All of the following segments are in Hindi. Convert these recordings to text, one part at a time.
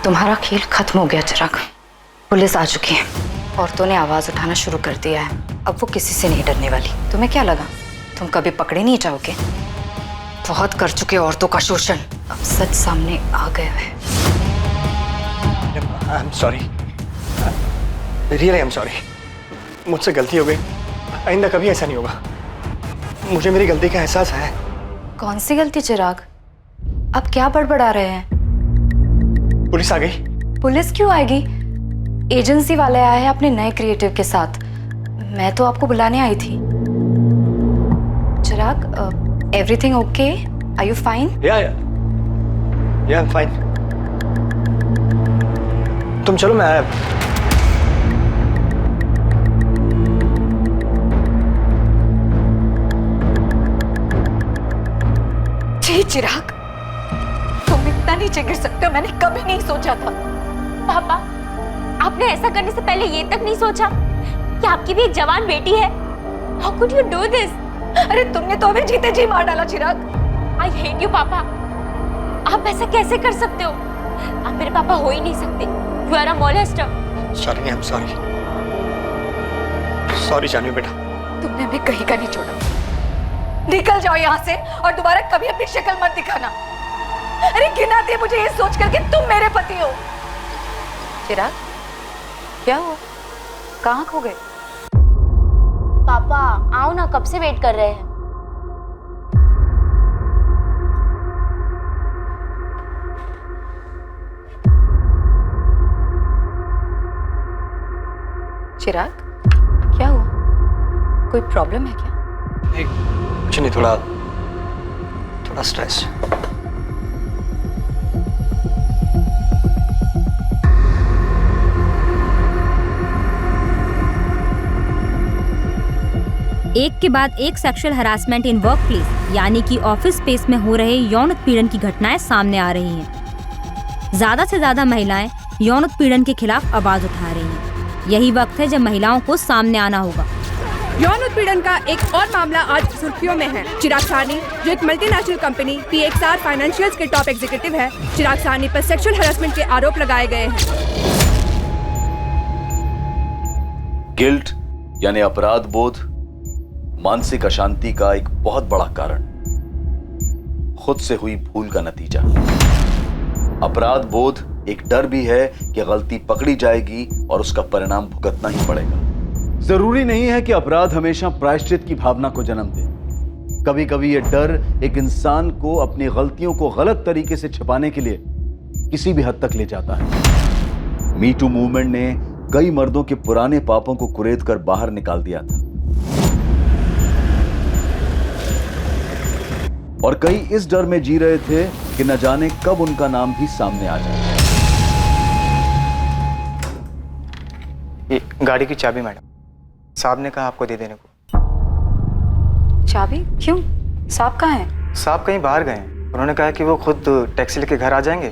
तुम्हारा खेल खत्म हो गया चिराग। पुलिस आ चुकी है, औरतों ने आवाज उठाना शुरू कर दिया है। अब वो किसी से नहीं डरने वाली। तुम्हें क्या लगा तुम कभी पकड़े नहीं जाओगे? बहुत कर चुके औरतों का शोषण, अब सच सामने आ गया है। I'm sorry. Really I'm sorry. मुझसे गलती हो गई, आइंदा कभी ऐसा नहीं होगा। मुझे मेरी गलती का एहसास है। कौन सी गलती चिराग? अब क्या बड़बड़ा रहे हैं? पुलिस आ गई। पुलिस क्यों आएगी? एजेंसी वाले आए हैं अपने नए क्रिएटिव के साथ। मैं तो आपको बुलाने आई थी। Chirag, everything okay? Are you fine? या I'm fine. तुम चलो, मैं आया। जी चिराग, तुम इतना नीचे गिर सकते हो, मैंने कभी नहीं सोचा था। पापा, आपने ऐसा करने से पहले ये तक नहीं सोचा कि आपकी भी एक जवान बेटी है? How could you do this? अरे तुमने तो हमें जीते जी मार डाला चिराग। I hate you पापा। आप ऐसा कैसे कर सकते हो? आप मेरे पापा हो ही नहीं सकते। You are a molester। Shalini, I'm sorry. Sorry Janvi बेटा। तुमने हमें कहीं का नहीं छोड़ा। निकल जाओ यहाँ से और दोबारा कभी अपनी शक्ल मत दिखाना। अरे घिन आती है मुझे ये सोच कर कि तुम मेरे पति हो। चिराग, क्या हुआ? कहाँ खो गए? पापा आओ ना, कब से वेट कर रहे हैं। चिराग, क्या हुआ? कोई प्रॉब्लम है क्या? कुछ नहीं, थोड़ा स्ट्रेस। एक के बाद एक sexual harassment in work place यानी कि ऑफिस स्पेस में हो रहे यौन उत्पीड़न की घटनाएं सामने आ रही हैं। ज्यादा से ज्यादा महिलाएं यौन उत्पीड़न के खिलाफ आवाज उठा रही हैं। यही वक्त है जब महिलाओं को सामने आना होगा। यौन उत्पीड़न का एक और मामला आज सुर्खियों में है। चिराग साहनी, जो एक मल्टीनेशनल कंपनी PXR फाइनेंशियल्स के टॉप एग्जीक्यूटिव है, चिराग साहनी पर सेक्सुअल हरासमेंट के आरोप लगाए गए हैं। गिल्ट यानी अपराध बोध मानसिक अशांति का एक बहुत बड़ा कारण, खुद से हुई भूल का नतीजा। अपराध बोध एक डर भी है कि गलती पकड़ी जाएगी और उसका परिणाम भुगतना ही पड़ेगा। जरूरी नहीं है कि अपराध हमेशा प्रायश्चित की भावना को जन्म दे। कभी कभी यह डर एक इंसान को अपनी गलतियों को गलत तरीके से छिपाने के लिए किसी भी हद तक ले जाता है। मी टू मूवमेंट ने कई मर्दों के पुराने पापों को कुरेद कर बाहर निकाल दिया था और कई इस डर में जी रहे थे कि न जाने कब उनका नाम भी सामने आ जाए। ये गाड़ी की चाबी मैडम, साहब ने कहा आपको दे देने को। चाबी? क्यों? साहब कहाँ हैं? साहब कहीं बाहर गए हैं। उन्होंने कहा कि वो खुद टैक्सी लेके घर आ जाएंगे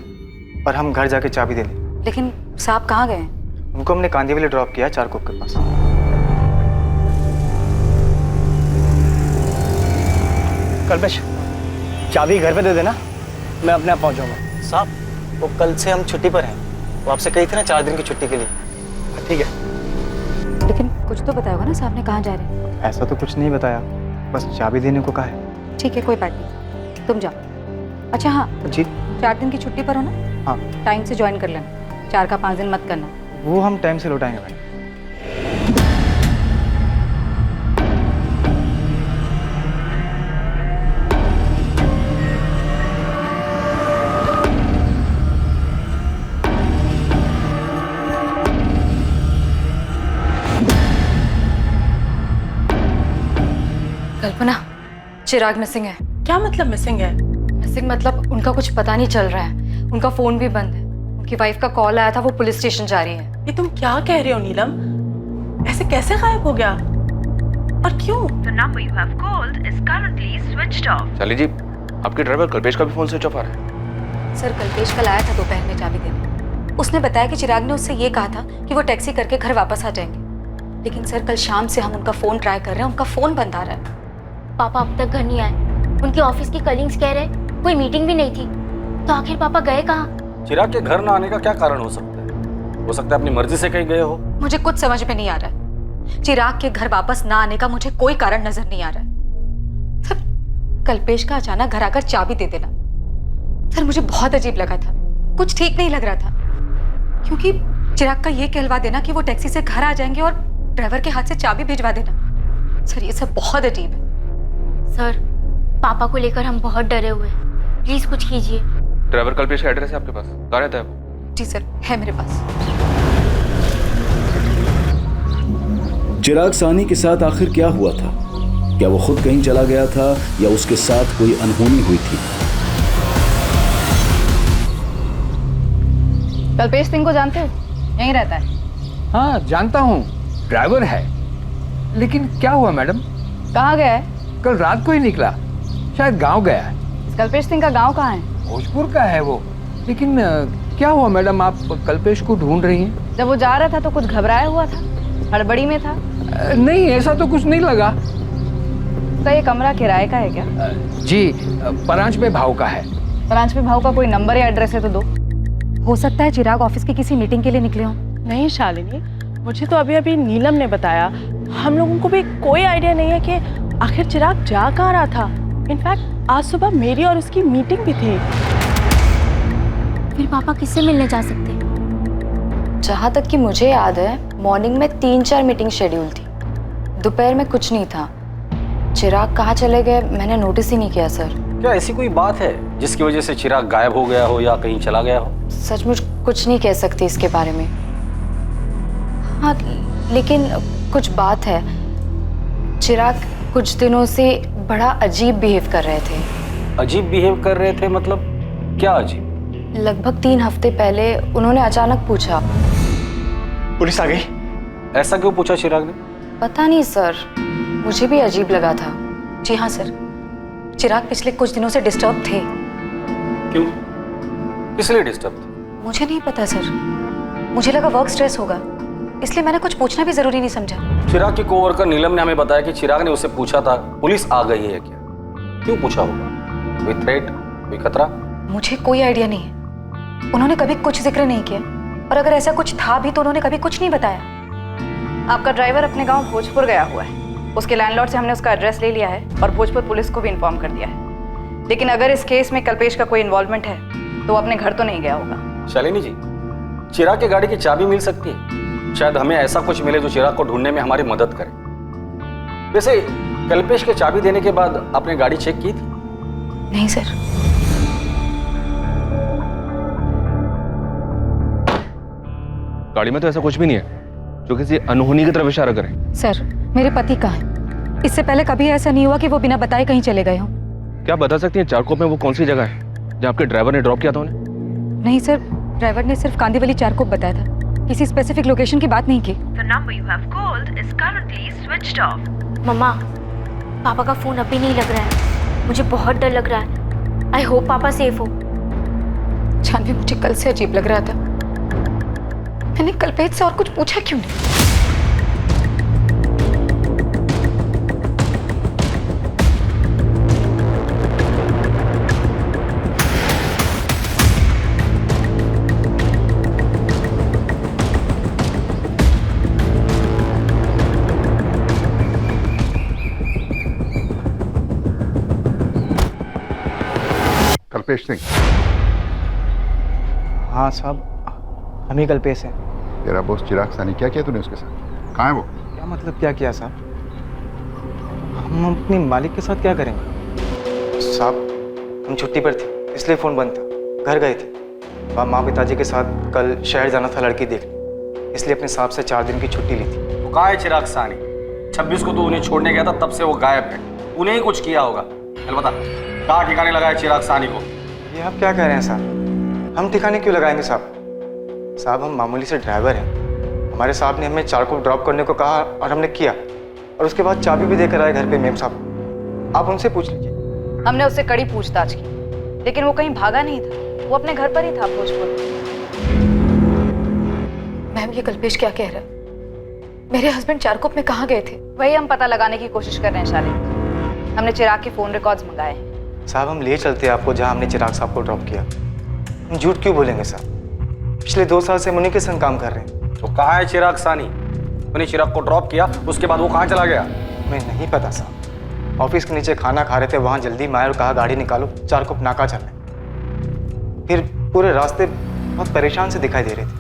और हम घर जाके चाबी दे दें। लेकिन साहब कहाँ गए? उनको हमने कांदीवली ड्रॉप किया, चारकोप के पास। कल्पेश, चाबी घर पे दे देना, मैं अपने आप पहुंच जाऊंगा। साहब, वो कल से हम छुट्टी पर हैं। वो आपसे कही थी ना 4 दिन की छुट्टी के लिए। ठीक है। लेकिन कुछ तो बताया होगा ना साहब ने कहाँ जा रहे हैं? ऐसा तो कुछ नहीं बताया, बस चाबी देने को कहा है। ठीक है, कोई बात नहीं, तुम जाओ। अच्छा हाँ जी, 4 दिन की छुट्टी पर हो ना? हाँ। टाइम से ज्वाइन कर लेना, 4 का 5 दिन मत करना। वो हम टाइम से लौटाएंगे मैडम। कल्पना, चिराग मिसिंग है। क्या मतलब मिसिंग है? मिसिंग मतलब उनका कुछ पता नहीं चल रहा है। उनका फोन भी बंद है। उनकी वाइफ का कॉल आया था, वो पुलिस स्टेशन जा रही है। ये तुम क्या कह रहे हो नीलम? ऐसे कैसे गायब हो गया और क्यों? The number you have called is currently switched off. शाली जी, आपके ड्राइवर कल्पेश का भी फोन स्विच ऑफ आ रहा है। सर, कल्पेश कल आया था दोपहर में चाबी देने। उसने बताया कि चिराग ने उससे ये कहा था कि वो टैक्सी करके घर वापस आ जाएंगे। लेकिन सर, कल शाम से हम उनका फोन ट्राई कर रहे हैं, उनका फोन बंद आ रहा है। पापा अब तक घर नहीं आए। उनके ऑफिस की कलीग्स कह रहे कोई मीटिंग भी नहीं थी। तो आखिर पापा गए कहाँ? चिराग के घर ना आने का क्या कारण हो सकता है? हो सकता है अपनी मर्जी से कहीं गए हो। मुझे कुछ समझ में नहीं आ रहा है। चिराग के घर वापस ना आने का मुझे कोई कारण नजर नहीं आ रहा है। सर, कल्पेश का अचानक घर आकर चाबी दे देना, सर मुझे बहुत अजीब लगा था। कुछ ठीक नहीं लग रहा था, क्योंकि चिराग का ये कहलवा देना कि वो टैक्सी से घर आ जाएंगे और ड्राइवर के हाथ से चाबी भिजवा देना, सर ये सब बहुत अजीब है। सर, पापा को लेकर हम बहुत डरे हुए हैं, प्लीज कुछ कीजिए। ड्राइवर कल्पेश का एड्रेस है आपके पास? कहाँ रहता है वो? जी सर, है मेरे पास। चिराग सानी के साथ आखिर क्या हुआ था? क्या वो खुद कहीं चला गया था या उसके साथ कोई अनहोनी हुई थी? कल्पेश सिंह को जानते हो? यहीं रहता है। हाँ जानता हूँ, ड्राइवर है। लेकिन क्या हुआ मैडम? कहाँ गया है? कल रात को ही निकला, शायद गांव गया है। कल्पेश सिंह का गांव कहाँ है? भोजपुर का है वो। लेकिन क्या हुआ मैडम, आप कल्पेश को ढूंढ रही हैं? जब वो जा रहा था तो कुछ घबराया हुआ था, हड़बड़ी में था। नहीं, ऐसा तो कुछ नहीं लगा। तो ये कमरा किराए का है क्या? जी, परांच पे भाव का है। परांच पे भाव का कोई नंबर या एड्रेस है तो दो। हो सकता है चिराग ऑफिस की किसी मीटिंग के लिए निकले हों। नहीं शालिनी, मुझे तो अभी नीलम ने बताया। हम लोगों को भी कोई आइडिया नहीं है कि आखिर चिराग जा कहाँ रहा था। इनफैक्ट आज सुबह मेरी और उसकी मीटिंग भी थी। फिर पापा किससे मिलने जा सकते? जहाँ तक कि मुझे याद है, मॉर्निंग में 3-4 मीटिंग शेड्यूल थी, दोपहर में कुछ नहीं था। चिराग कहाँ चले गए मैंने नोटिस ही नहीं किया सर। क्या ऐसी कोई बात है जिसकी वजह से चिराग गायब हो गया हो या कहीं चला गया हो? सचमुच कुछ नहीं कह सकती इसके बारे में। हाँ, लेकिन कुछ बात है। चिराग कुछ दिनों से बड़ा अजीब बिहेव कर रहे थे। अजीब बिहेव कर रहे थे मतलब क्या अजीब? लगभग 3 हफ्ते पहले उन्होंने अचानक पूछा, पुलिस आ गई? ऐसा क्यों पूछा चिराग ने? पता नहीं सर, मुझे भी अजीब लगा था। जी हाँ सर, चिराग पिछले कुछ दिनों से डिस्टर्ब थे। क्यों? किस लिए डिस्टर्ब थे? मुझे नहीं पता सर, मुझे लगा वर्क स्ट्रेस होगा, इसलिए मैंने कुछ पूछना भी जरूरी नहीं समझा। चिराग की कोवर्कर नीलम ने हमें बताया कि चिराग ने उससे पूछा था पुलिस आ गई है क्या। क्यों पूछा होगा? कोई थ्रेट, कोई खतरा? मुझे कोई आइडिया नहीं है। उन्होंने कभी कुछ जिक्र नहीं किया, और अगर ऐसा कुछ था भी तो उन्होंने कभी कुछ नहीं बताया। आपका ड्राइवर अपने गांव भोजपुर गया हुआ है। उसके लैंडलॉर्ड से हमने उसका एड्रेस ले लिया है और भोजपुर पुलिस को भी इन्फॉर्म कर दिया है। लेकिन अगर इस केस में कल्पेश का कोई इन्वॉल्वमेंट है तो वो अपने घर तो नहीं गया होगा। शालिनी जी, चिराग की गाड़ी की चाबी मिल सकती है। शायद हमें ऐसा कुछ मिले जो चिराग को ढूंढने में हमारी मदद करे। वैसे कल्पेश के चाबी देने के बाद आपने गाड़ी चेक की थी? नहीं सर। गाड़ी में तो ऐसा कुछ भी नहीं है जो किसी अनहोनी की तरफ इशारा करे। सर, मेरे पति कहाँ हैं? इससे पहले कभी ऐसा नहीं हुआ कि वो बिना बताए कहीं चले गए हों। क्या बता सकती हैं चारकोप में वो कौन सी जगह है जहाँ आपके ड्राइवर ने ड्रॉप किया था उन्हें? नहीं सर, ड्राइवर ने सिर्फ कांदीवली चारकोप बताया था, किसी स्पेसिफिक लोकेशन की बात नहीं की। The number you have called is currently switched off. मम्मा, पापा का फोन अभी नहीं लग रहा है, मुझे बहुत डर लग रहा है। आई होप पापा सेफ हो। जानवी, मुझे कल से अजीब लग रहा था। मैंने कल्पेश से और कुछ पूछा क्यों नहीं? कल्पेश सिंह? हाँ साहब, हम ही कल्पेश हैं। तेरा बॉस चिराग सानी, क्या किया तूने उसके साथ? कहाँ है वो? क्या मतलब क्या किया साहब? हम अपने मालिक के साथ क्या करेंगे साहब? हम छुट्टी पर थे इसलिए फ़ोन बंद था, घर गए थे। माँ पिताजी के साथ कल शहर जाना था लड़की देखने, इसलिए अपने साहब से 4 दिन की छुट्टी ली थी। वो कहाँ है चिराग सानी? 26 को तो उन्हें छोड़ने गया था, तब से वो गायब है। उन्हें ही कुछ किया होगा। चल बता, कहाँ ठिकाने लगाया चिराग सानी को? ये आप क्या कह रहे हैं साहब? हम ठिकाने क्यों लगाएंगे साहब? साहब, हम मामूली से ड्राइवर हैं। हमारे साहब ने हमें चारकोप ड्रॉप करने को कहा और हमने किया, और उसके बाद चाबी भी देकर आए घर पे। मेम साहब, आप उनसे पूछ लीजिए। हमने उससे कड़ी पूछताछ की, लेकिन वो कहीं भागा नहीं था, वो अपने घर पर ही था भोजपुर। मैम, ये कल्पेश क्या कह रहा है? मेरे हस्बैंड चारकोप में कहाँ गए थे? वही हम पता लगाने की कोशिश कर रहे हैं शालिनी। हमने चिराग के फोन रिकॉर्ड्स मंगाए हैं। साहब, हम ले चलते हैं आपको जहाँ हमने चिराग साहब को ड्रॉप किया। हम झूठ क्यों बोलेंगे साहब? पिछले 2 साल से हम उन्हीं के संग काम कर रहे हैं। तो कहाँ है चिराग सानी? मैंने चिराग को ड्रॉप किया, उसके बाद वो कहाँ चला गया? हमें नहीं पता साहब। ऑफिस के नीचे खाना खा रहे थे, वहाँ जल्दी में आए और कहा गाड़ी निकालो, 4 कोप नाका चलने। फिर पूरे रास्ते बहुत परेशान से दिखाई दे रहे थे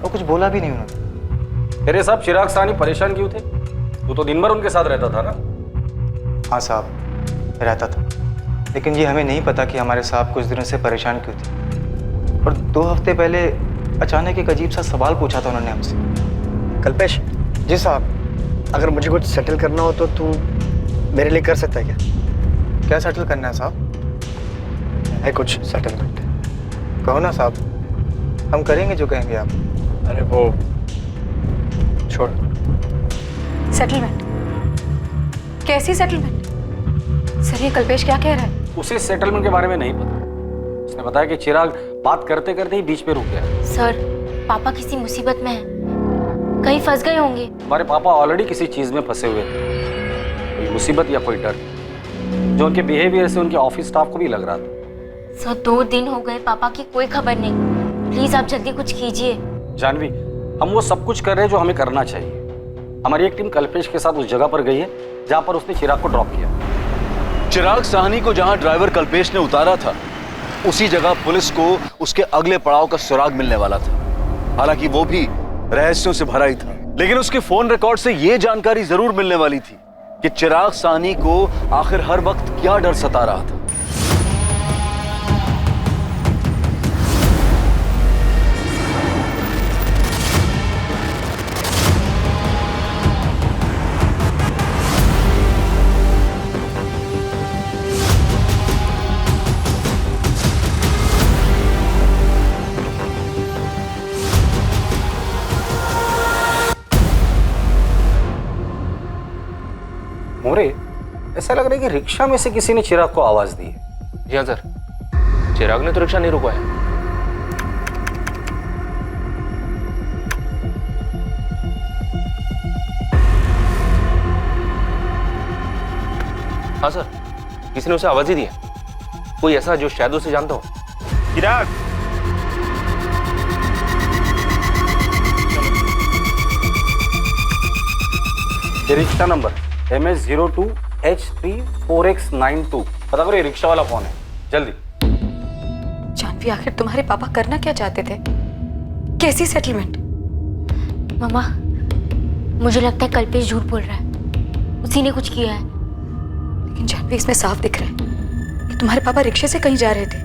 और कुछ बोला भी नहीं उन्होंने। तेरे साहब चिराग सानी परेशान क्यों थे? तू तो दिन भर उनके साथ रहता था ना? हाँ साहब, रहता था, लेकिन ये हमें नहीं पता कि हमारे साहब कुछ दिनों से परेशान क्यों थे। और 2 हफ्ते पहले अचानक एक अजीब सा सवाल पूछा था उन्होंने हमसे। कल्पेश। जी साहब। अगर मुझे कुछ सेटल करना हो तो तू मेरे लिए कर सकता है क्या? क्या सेटल करना है साहब? है कुछ सेटलमेंट? कहो ना साहब, हम करेंगे जो कहेंगे आप। अरे वो छोड़। सेटलमेंट? कैसी सेटलमेंट? सर ये कल्पेश क्या कह रहा है? उसे सेटलमेंट के बारे में नहीं पता। उसने बताया कि चिराग बात करते करते ही बीच पे रुक गया। सर पापा किसी मुसीबत में हैं, कहीं फंस गए होंगे। हमारे पापा ऑलरेडी किसी चीज में फंसे हुए थे, कोई मुसीबत या कोई डर, जो उनके बिहेवियर से उनके ऑफिस स्टाफ को भी लग रहा था। सर 2 दिन हो गए, पापा की कोई खबर नहीं। प्लीज आप जल्दी कुछ कीजिए। जानवी, हम वो सब कुछ कर रहे हैं जो हमें करना चाहिए। हमारी एक टीम कल्पेश के साथ उस जगह पर गई है जहां पर उसने चिराग को ड्रॉप किया। चिराग साहनी को जहां ड्राइवर कल्पेश ने उतारा था, उसी जगह पुलिस को उसके अगले पड़ाव का सुराग मिलने वाला था। हालांकि वो भी रहस्यों से भरा ही था, लेकिन उसके फोन रिकॉर्ड से यह जानकारी जरूर मिलने वाली थी कि चिराग साहनी को आखिर हर वक्त क्या डर सता रहा था। मोरे, ऐसा लग रहा है कि रिक्शा में से किसी ने चिराग को आवाज दी है। जी हाँ सर, चिराग ने तो रिक्शा नहीं रुकवाया। हाँ सर, किसी ने उसे आवाज ही दी है, कोई ऐसा जो शायद उसे जानता हो। चिराग। ये रिक्शा नंबर MS02H34X92, पता करो ये रिक्शा वाला कौन है, जल्दी। जानवी, आखिर तुम्हारे पापा करना क्या चाहते थे? कैसी सेटलमेंट? मामा, मुझे लगता है कल्पेश झूठ बोल रहा है, उसी ने कुछ किया है। लेकिन जानवी, इसमें साफ दिख रहा है कि तुम्हारे पापा रिक्शे से कहीं जा रहे थे।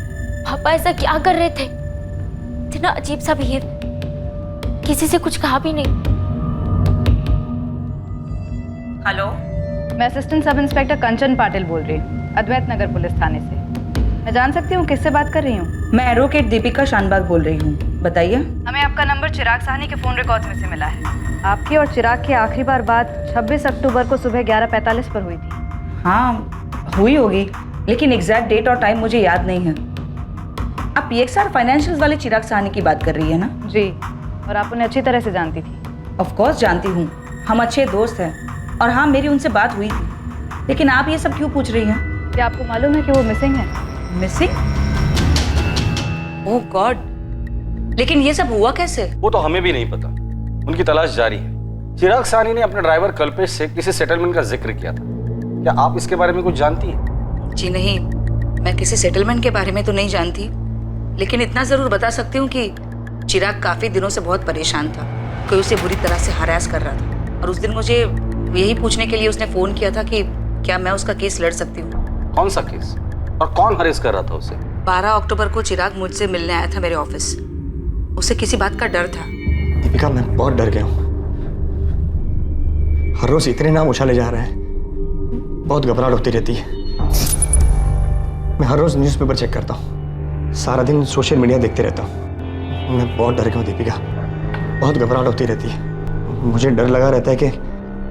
पापा ऐसा क्या कर रहे थे? इतना अजीब सा बिहेव, किसी से कुछ कहा भी नहीं। हेलो, मैं असिस्टेंट सब इंस्पेक्टर कंचन पाटिल बोल रही हूँ, अद्वैत नगर पुलिस थाने से। मैं जान सकती हूँ किससे बात कर रही हूँ? मैं एडवोकेट दीपिका शानबाग बोल रही हूँ, बताइए। हमें आपका नंबर चिराग साहनी के फोन रिकॉर्ड्स में से मिला है। आपकी और चिराग की आखिरी बार बात 26 अक्टूबर को सुबह 11:45 पर हुई थी। हाँ, हुई होगी, लेकिन एग्जैक्ट डेट और टाइम मुझे याद नहीं है। आप PXR फाइनेंशियल्स वाले चिराग साहनी की बात कर रही है ना? जी, और आप उन्हें अच्छी तरह से जानती थी। ऑफ कोर्स जानती हूँ, हम अच्छे दोस्त हैं, और हाँ मेरी उनसे बात हुई थी। लेकिन आप ये सब क्यों पूछ रही हैं? क्या आपको मालूम है कि वो मिसिंग है? मिसिंग? ओह गॉड, लेकिन ये सब हुआ कैसे? वो तो हमें भी नहीं पता, उनकी तलाश जारी है। चिराग साहनी ने अपने ड्राइवर कल्पेश से किसी सेटलमेंट का जिक्र किया था, क्या आप इसके बारे में कुछ जानती हैं? जी नहीं, मैं किसी सेटलमेंट के बारे में तो नहीं जानती, लेकिन इतना जरूर बता सकती हूँ कि चिराग काफी दिनों से बहुत परेशान था, कोई उसे बुरी तरह से हरास कर रहा था, और उस दिन मुझे यही पूछने के लिए उसने फोन किया था कि क्या मैं उसका केस लड़ सकती हूँ। कौन सा केस और कौन हरेस कर रहा था उसे? 12 अक्टूबर को चिराग मुझसे मिलने आया था मेरे ऑफिस। उसे किसी बात का डर था। दीपिका, मैं बहुत डर गया हूँ। हर रोज इतने नाम उछाले जा रहे हैं, बहुत घबराहट होती रहती है। मैं हर रोज न्यूज़पेपर चेक करता हूँ, सारा दिन सोशल मीडिया देखते रहता हूँ। मैं बहुत डर गया हूँ दीपिका, बहुत घबराहट होती रहती है। मुझे डर लगा रहता है कि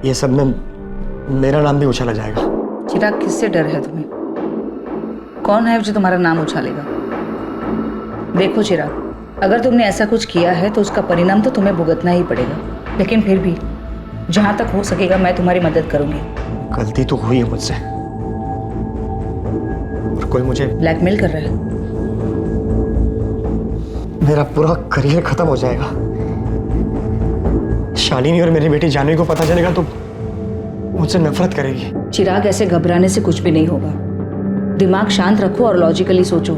ये सब में मेरा नाम भी उछाला जाएगा। चिराग, किससे डर है तुम्हें? कौन है जो तुम्हारा नाम उछालेगा? देखो चिराग, अगर तुमने ऐसा कुछ किया है तो उसका परिणाम तो तुम्हें भुगतना ही पड़ेगा, लेकिन फिर भी जहां तक हो सकेगा मैं तुम्हारी मदद करूंगी। गलती तो हुई है मुझसे, और कोई मुझे ब्लैकमेल कर रहा है। मेरा पूरा करियर खत्म हो जाएगा। शालिनी और मेरी बेटी जानवी को पता चलेगा तो मुझसे नफरत करेगी। चिराग, ऐसे घबराने से कुछ भी नहीं होगा। दिमाग शांत रखो और लॉजिकली सोचो।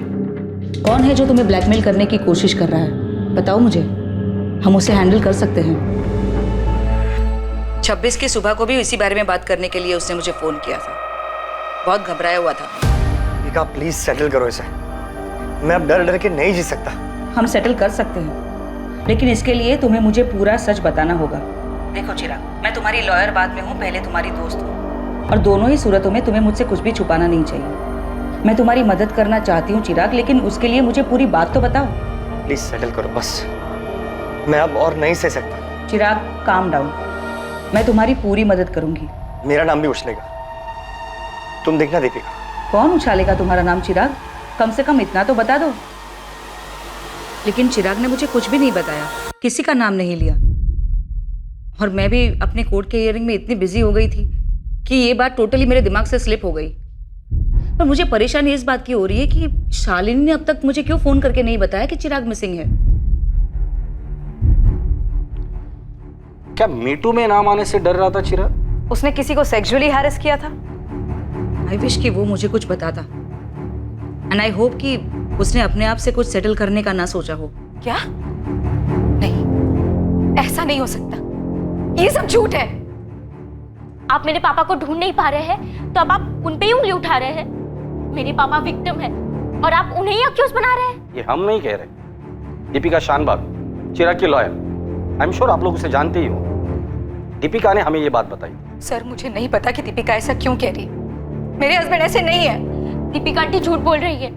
कौन है जो तुम्हें ब्लैकमेल करने की कोशिश कर रहा है? बताओ मुझे, हम उसे हैंडल कर सकते हैं। 26 की सुबह को भी इसी बारे में बात करने के लिए उसने मुझे फोन किया था। बहुत घबराया हुआ था। दीपिका प्लीज सेटल करो इसे। मैं अब डर डर के नहीं जी सकता। हम सेटल कर सकते हैं, लेकिन इसके लिए तुम्हें मुझे पूरा सच बताना होगा। देखो चिराग, मैं तुम्हारी लॉयर बाद में हूँ, पहले तुम्हारी दोस्त हूँ, और दोनों ही सूरतों में तुम्हें मुझसे कुछ भी छुपाना नहीं चाहिए। मैं तुम्हारी मदद करना चाहती हूँ चिराग, लेकिन उसके लिए मुझे पूरी बात तो बताओ। प्लीज सेटल करो बस, मैं अब और नहीं सह सकता। चिराग काम डाउन, मैं तुम्हारी पूरी मदद करूंगी। मेरा नाम भी उछलेगा, तुम देखना दीपिका। कौन उछालेगा तुम्हारा नाम चिराग? कम से कम इतना तो बता दो। लेकिन चिराग ने मुझे कुछ भी नहीं बताया, किसी का नाम नहीं लिया, और मैं भी अपने कोर्ट के हियरिंग में इतनी बिजी हो गई थी कि ये बात टोटली मेरे दिमाग से स्लिप हो गई। पर मुझे परेशानी इस बात की हो रही है कि शालिनी ने अब तक मुझे क्यों फोन करके नहीं बताया कि चिराग मिसिंग है। क्या मीटू में नाम आने से डर रहा था चिराग? उसने किसी को सेक्सुअली हैरेस किया था। आई विश कि वो मुझे कुछ बताता, एंड आई होप कि उसने अपने आप से कुछ सेटल करने का ना सोचा हो। क्या? नहीं, ऐसा नहीं हो सकता, ये सब झूठ है। आप मेरे पापा को ढूंढ नहीं पा रहे हैं तो अब आप उन पे ही उंगली उठा रहे हैं। मेरे पापा विक्टिम है और आप उन्हें ही अक्यूज बना रहे हैं। ये हम नहीं कह रहे। दीपिका शानबाग, चिराग की लॉयर, आई एम श्योर आप लोग उसे जानते ही हो। दीपिका ने हमें ये बात बताई। सर मुझे नहीं पता कि दीपिका ऐसा क्यों कह रही है। मेरे हस्बैंड ऐसे नहीं है। दीपिका आंटी झूठ बोल रही है,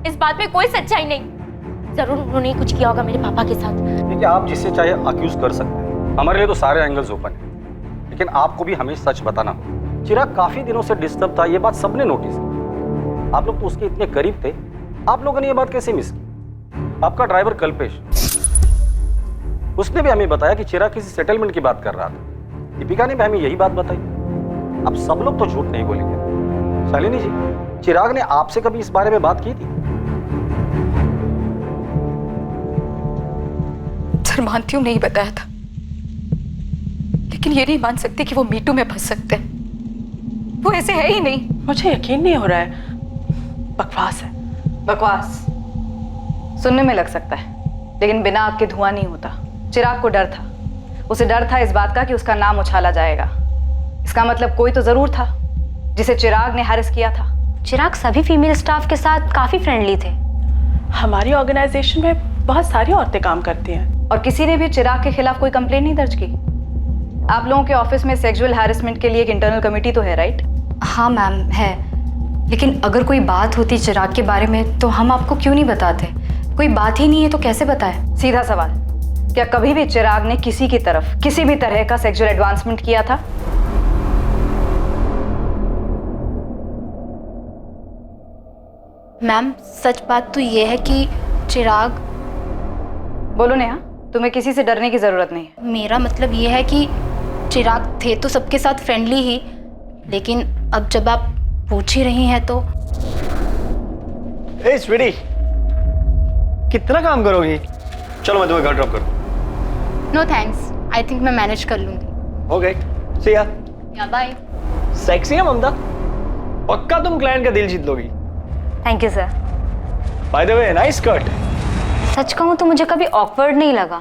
इस बात में कोई सच्चाई नहीं। जरूर उन्होंने कुछ किया होगा मेरे पापा के साथ। देखिए, आप जिससे चाहे अक्यूज कर सकते हैं, हमारे लिए तो सारे एंगल्स ओपन है, लेकिन आपको भी हमें सच बताना होगा। चिराग काफी दिनों से डिस्टर्ब था, ये बात सबने नोटिस की। आप लोग तो उसके इतने करीब थे, आप लोगों ने ये बात कैसे मिस की? आपका ड्राइवर कल्पेश, उसने भी हमें बताया कि चिराग किसी सेटलमेंट की बात कर रहा था। दीपिका ने भी हमें यही बात बताई। अब सब लोग तो झूठ नहीं बोलेंगे। शालिनी जी, चिराग ने आपसे कभी इस बारे में बात की थी? सर मानती हूँ नहीं बताया था, लेकिन ये नहीं मान सकती कि वो मीटू में फंस सकते हैं। वो ऐसे है ही नहीं। मुझे यकीन नहीं हो रहा है। बकवास है। बकवास सुनने में लग सकता है, लेकिन बिना आग के धुआं नहीं होता। चिराग को डर था, उसे डर था इस बात का कि उसका नाम उछाला जाएगा। इसका मतलब कोई तो जरूर था जिसे चिराग ने हैरेस किया था। चिराग सभी फीमेल स्टाफ के साथ काफी फ्रेंडली थे। हमारी ऑर्गेनाइजेशन में बहुत सारी औरतें काम करती हैं, और किसी ने भी चिराग के खिलाफ कोई कंप्लेंट नहीं दर्ज की। आप लोगों के ऑफिस में सेक्सुअल हैरेसमेंट के लिए एक इंटरनल कमेटी तो है, राइट? हाँ मैम है, लेकिन अगर कोई बात होती चिराग के बारे में तो हम आपको क्यों नहीं बताते? कोई बात ही नहीं है तो कैसे बताए? सीधा सवाल, क्या कभी भी चिराग ने किसी की तरफ किसी भी तरह का सेक्सुअल एडवांसमेंट किया था? मैम सच बात तो ये है कि चिराग। बोलो नेहा, तुम्हें किसी से डरने की जरूरत नहीं है। मेरा मतलब ये है कि चिराग थे तो सबके साथ फ्रेंडली ही, लेकिन अब जब आप पूछ ही रही हैं तो। ए स्वीटी, कितना काम करोगी? चलो मैं तुम्हें घर ड्रॉप करूँ। नो थैंक्स, आई थिंक मैं मैनेज कर लूंगी। ओके, सी या। या बाय। सेक्सी है ममता, पक्का तुम क्लाइंट का दिल जीत लोगी। Thank you sir. By the way, nice cut. सच कहूँ तो मुझे कभी ऑकवर्ड नहीं लगा।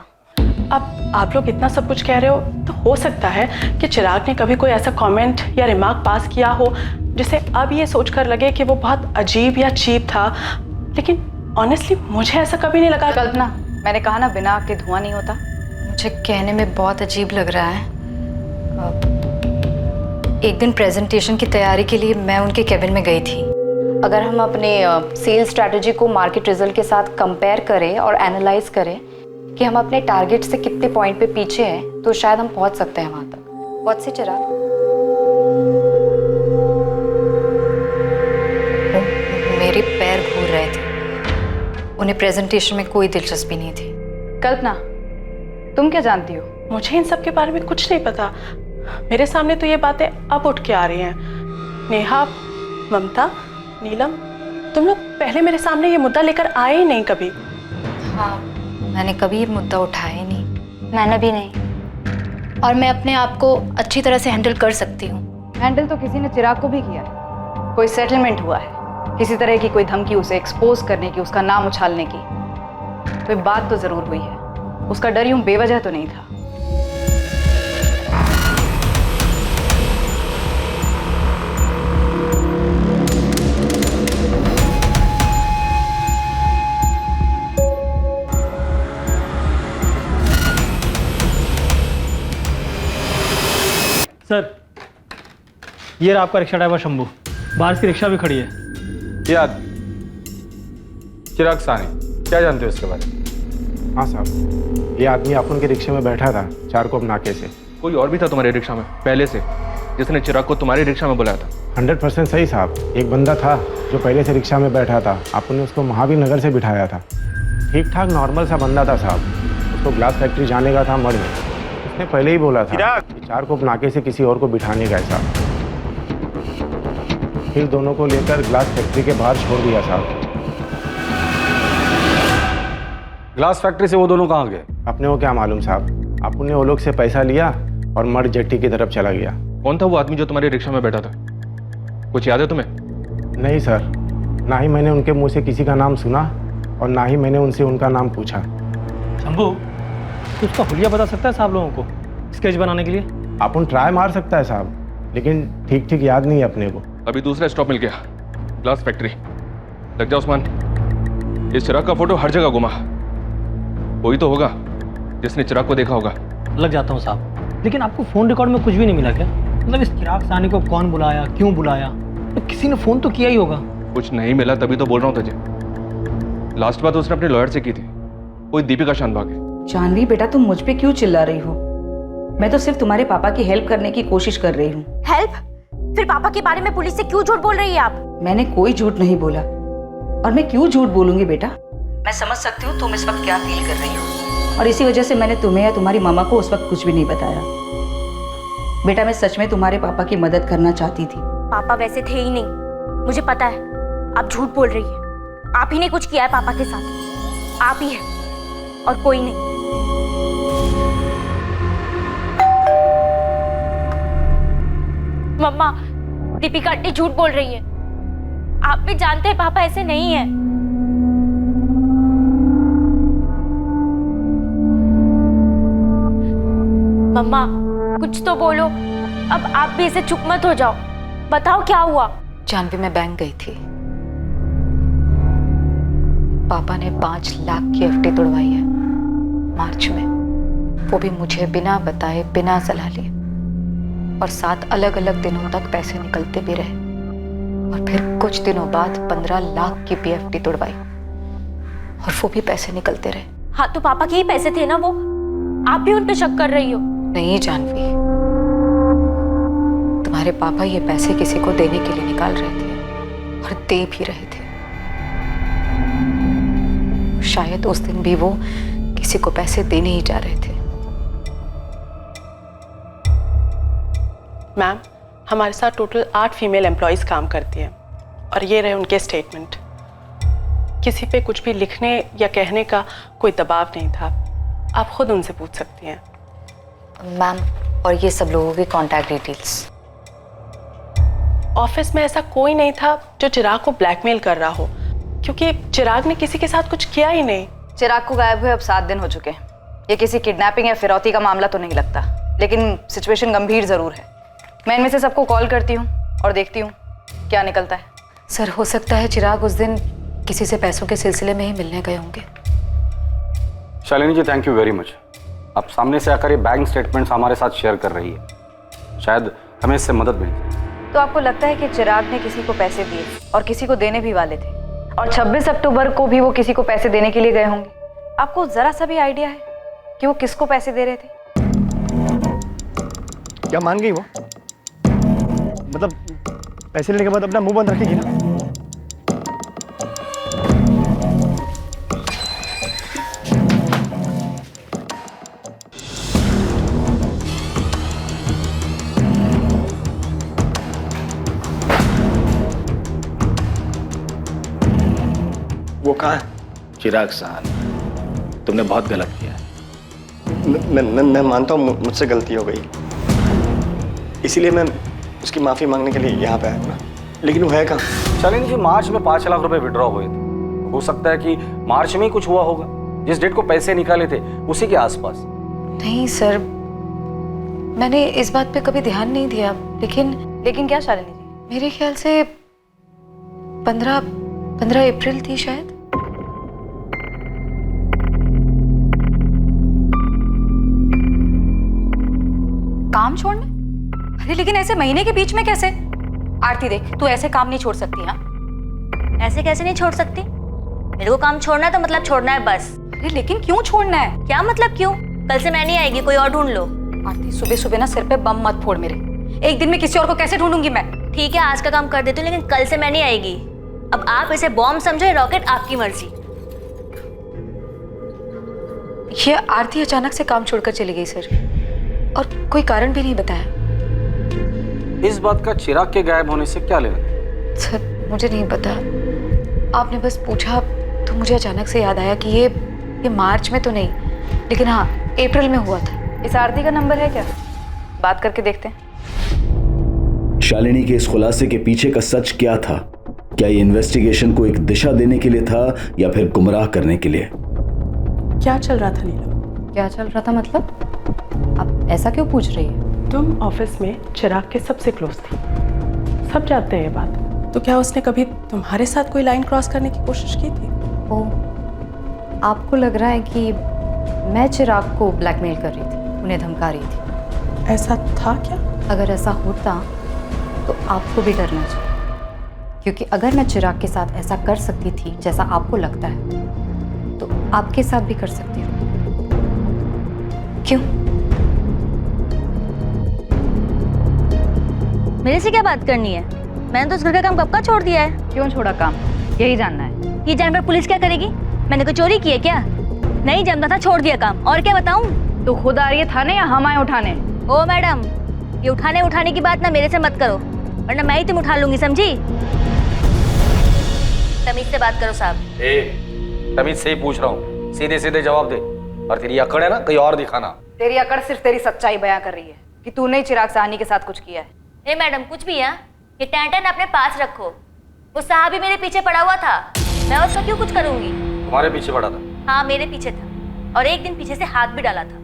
अब आप लोग इतना सब कुछ कह रहे हो तो हो सकता है कि चिराग ने कभी कोई ऐसा कमेंट या रिमार्क पास किया हो जिसे अब ये सोचकर लगे कि वो बहुत अजीब या चीप था, लेकिन ऑनेस्टली मुझे ऐसा कभी नहीं लगा। कल्पना, मैंने कहा ना बिना आग के धुआं नहीं होता। मुझे कहने में बहुत अजीब लग रहा है। एक दिन प्रेजेंटेशन की तैयारी के लिए मैं उनके केबिन में गई थी। अगर हम अपने सेल्स स्ट्रैटेजी को मार्केट रिजल्ट के साथ कंपेयर करें और एनालाइज करें कि हम अपने टारगेट से कितने पॉइंट पे पीछे हैं, तो शायद हम पहुंच सकते हैं वहां तक। बहुत से चिराग, मेरे पैर घूर रहे थे। उन्हें प्रेजेंटेशन में कोई दिलचस्पी नहीं थी। कल्पना, तुम क्या जानती हो? मुझे इन सब के बारे में कुछ नहीं पता। मेरे सामने तो ये बातें अब उठ के आ रही हैं। नेहा, ममता, नीलम, तुम लोग पहले मेरे सामने ये मुद्दा लेकर आए ही नहीं कभी। हाँ, मैंने कभी ये मुद्दा उठाया ही नहीं। मैंने भी नहीं, और मैं अपने आप को अच्छी तरह से हैंडल कर सकती हूँ। हैंडल तो किसी ने चिराग को भी किया है। कोई सेटलमेंट हुआ है, किसी तरह की कोई धमकी उसे एक्सपोज करने की, उसका नाम उछालने की, कोई बात तो जरूर हुई है। उसका डर यूं बेवजह तो नहीं था। सर, ये रहा आपका रिक्शा ड्राइवर शंभू। बाहर की रिक्शा भी खड़ी है। याद चिराग सानी, क्या जानते हो इसके बारे में? हाँ साहब, ये आदमी अपन के रिक्शे में बैठा था चारकोप नाके से। कोई और भी था तुम्हारे रिक्शा में पहले से जिसने चिराग को तुम्हारी रिक्शा में बुलाया था? 100% सही साहब। एक बंदा था जो पहले से रिक्शा में बैठा था, आपने उसको महावीर नगर से बिठाया था। ठीक ठाक नॉर्मल सा बंदा था साहब। उसको ग्लास फैक्ट्री जाने का था मड़ में। उसने पहले ही बोला था कि चारकोप नाके से किसी और को बिठाने का है साहब। फिर दोनों को लेकर ग्लास फैक्ट्री के बाहर छोड़ दिया साहब। ग्लास फैक्ट्री से वो दोनों कहाँ गए? अपने को क्या मालूम साहब। आपने वो लोग से पैसा लिया और मड़ जेट्टी की तरफ चला गया। कौन था वो आदमी जो तुम्हारे रिक्शा में बैठा था? कुछ याद है तुम्हें? नहीं सर, ना ही मैंने उनके मुंह से किसी का नाम सुना और ना ही मैंने उनसे उनका नाम पूछा। शंभू, तो उसका हुलिया बता सकता है साहब लोगों को स्केच बनाने के लिए? अपन ट्राई मार सकता है साहब, लेकिन ठीक ठीक याद नहीं है अपने को। अभी दूसरा स्टॉप मिल गया, ग्लास फैक्ट्री। लग जा उस्मान, इस चिराग का फोटो हर जगह घुमा। कोई तो होगा जिसने चिराग को देखा होगा। लग जाता हूँ साहब, लेकिन आपको फोन रिकॉर्ड में कुछ भी नहीं मिला क्या? मतलब इस चिराग सानी को कौन बुलाया, क्यों बुलाया? तो किसी ने फोन तो किया ही होगा। कुछ नहीं मिला तभी तो बोल रहा हूँ तुझे। लास्ट बात उसने अपने लॉयर से की थी, कोई दीपिका शानभाग है। जानवी बेटा, तुम मुझ पे क्यों चिल्ला रही हो? मैं तो सिर्फ तुम्हारे पापा की हेल्प करने की कोशिश कर रही हूँ। हेल्प? फिर पापा के बारे में पुलिस से क्यों झूठ बोल रही है आप? मैंने कोई झूठ नहीं बोला, और मैं क्यों झूठ बोलूंगी बेटा? मैं समझ सकती हूँ तुम इस वक्त क्या फील कर रही हो, और इसी वजह से मैंने तुम्हें या तुम्हारी मामा को उस वक्त कुछ भी नहीं बताया। बेटा, मैं सच में तुम्हारे पापा की मदद करना चाहती थी। पापा वैसे थे ही नहीं, मुझे पता है। आप झूठ बोल रही है। आप ही ने कुछ किया है पापा के साथ। आप ही है और कोई नहीं। मम्मा, दीपिका आंटी झूठ बोल रही है। आप भी जानते हैं पापा ऐसे नहीं है। मम्मा, कुछ तो बोलो। अब आप भी ऐसे चुप मत हो जाओ। बताओ क्या हुआ? जानवी, मैं बैंक गई थी। पापा ने 5 लाख की एफडी तोड़वाई है मार्च में, वो भी मुझे बिना बताए, बिना सलाह लिए। और 7 अलग अलग दिनों तक पैसे निकलते भी रहे, और फिर कुछ दिनों बाद 15 लाख की एफडी तोड़वाई, और वो भी पैसे निकलते रहे। हाँ, तो पापा के ही पैसे थे ना वो। आप भी उन पे शक कर रही हो? नहीं जानवी, तुम्हारे पापा ये पैसे किसी को देने के लिए निकाल रहे थे, और दे भी रहे थे। शायद उस दिन भी वो किसी को पैसे देने ही जा रहे थे। मैम, हमारे साथ टोटल 8 फीमेल एम्प्लॉयज़ काम करती हैं, और ये रहे उनके स्टेटमेंट। किसी पे कुछ भी लिखने या कहने का कोई दबाव नहीं था। आप खुद उनसे पूछ सकती हैं। मैम, और ये सब लोगों की कॉन्टैक्ट डिटेल्स? ऑफिस में ऐसा कोई नहीं था जो चिराग को ब्लैकमेल कर रहा हो, क्योंकि चिराग ने किसी के साथ कुछ किया ही नहीं। चिराग को गायब हुए अब 7 दिन हो चुके हैं। ये किसी किडनैपिंग या फिरौती का मामला तो नहीं लगता, लेकिन सिचुएशन गंभीर जरूर है। मैं इनमें से सबको कॉल करती हूँ और देखती हूँ क्या निकलता है। सर, हो सकता है चिराग उस दिन किसी से पैसों के सिलसिले में ही मिलने गए होंगे। शालिनी जी, थैंक यू वेरी मच। आप सामने से आकर ये बैंक स्टेटमेंट्स हमारे साथ शेयर कर रही है, शायद हमें इससे मदद मिले। तो आपको लगता है कि चिराग ने किसी को पैसे दिए और किसी को देने भी वाले थे, और 26 अक्टूबर को भी वो किसी को पैसे देने के लिए गए होंगे? आपको जरा सा भी आइडिया है कि वो किसको पैसे दे रहे थे? क्या मान गई वो? मतलब पैसे लेने के बाद अपना मुंह बंद रखेगी ना? वो कहाँ है? चिराग साहनी, तुमने बहुत गलत किया है। मैं मानता हूँ मुझसे गलती हो गई, इसीलिए मैं उसकी माफ़ी मांगने के लिए यहाँ पे आया, लेकिन वो है कहाँ? शालिनी जी, मार्च में 5 लाख रुपए विड्रॉ हुए थे। हो सकता है कि मार्च में ही कुछ हुआ होगा, जिस डेट को पैसे निकाले थे उसी के आसपास। नहीं सर, मैंने इस बात पे कभी ध्यान नहीं दिया, लेकिन क्या शालिनी जी? मेरे ख्याल से 15 अप्रैल थी शायद। काम छोड़ना? अरे लेकिन ऐसे महीने के बीच में कैसे? आरती देख, तू ऐसे काम नहीं छोड़ सकती। हाँ, ऐसे कैसे नहीं छोड़ सकती? मेरे को काम छोड़ना है तो मतलब छोड़ना है बस। अरे लेकिन क्यों छोड़ना है? क्या मतलब क्यों? कल से मैं नहीं आएगी, कोई और ढूंढ लो। आरती, सुबह सुबह ना सिर पे बम मत फोड़ मेरे। एक दिन में किसी और को कैसे ढूंढूंगी मैं? ठीक है, आज का काम कर देती हूँ, लेकिन कल से मैं नहीं आएगी। अब आप इसे बॉम्ब समझो, रॉकेट आपकी मर्जी। ये आरती अचानक से काम छोड़कर चली गई सर, और कोई कारण भी नहीं बताया। इस बात का चिराग के गायब होने से क्या लेना? सर मुझे नहीं पता, आपने बस पूछा तो मुझे अचानक से याद आया कि ये मार्च में तो नहीं, लेकिन हाँ अप्रैल में हुआ था। इस आरती का नंबर है क्या? बात करके देखते हैं। शालिनी के इस खुलासे के पीछे का सच क्या था? क्या ये इन्वेस्टिगेशन को एक दिशा देने के लिए था या फिर गुमराह करने के लिए? क्या चल रहा था नीलम? क्या चल रहा था मतलब? आप ऐसा क्यों पूछ रही है? तुम ऑफिस में चिराग के सबसे क्लोज थी, सब जानते हैं ये बात। तो क्या उसने कभी तुम्हारे साथ कोई लाइन क्रॉस करने की कोशिश की थी? ओह, आपको लग रहा है कि मैं चिराग को ब्लैकमेल कर रही थी, उन्हें धमका रही थी? ऐसा था क्या? अगर ऐसा होता तो आपको भी डरना चाहिए, क्योंकि अगर मैं चिराग के साथ ऐसा कर सकती थी जैसा आपको लगता है, तो आपके साथ भी कर सकती हूँ। क्यों? मेरे से क्या बात करनी है? मैंने तो उस घर का काम कब का छोड़ दिया है। क्यों छोड़ा काम, यही जानना है? ये जानने पर पुलिस क्या करेगी? मैंने कोई चोरी की है क्या? नहीं जमता था, छोड़ दिया काम। और क्या बताऊं? तो खुद आ रही है थाने या हम आए उठाने? ओ मैडम, ये उठाने की बात ना मेरे से मत करो, वरना मैं ही तुम उठा लूंगी, समझी? तमीज से बात करो साहब। तमीज से ही पूछ रहा हूँ, सीधे सीधे जवाब दे। और तेरी अकड़ है ना, कहीं और दिखाना। तेरी अकड़ सिर्फ तेरी सच्चाई बयां कर रही है कि तूने चिराग साहनी के साथ कुछ किया है। ए मैडम, कुछ भी है, ये टैंटन अपने पास रखो। वो साहब भी मेरे पीछे पड़ा हुआ था, मैं उसका क्यों कुछ करूंगी? तुम्हारे पीछे पड़ा था? हाँ मेरे पीछे था, और एक दिन पीछे से हाथ भी डाला था।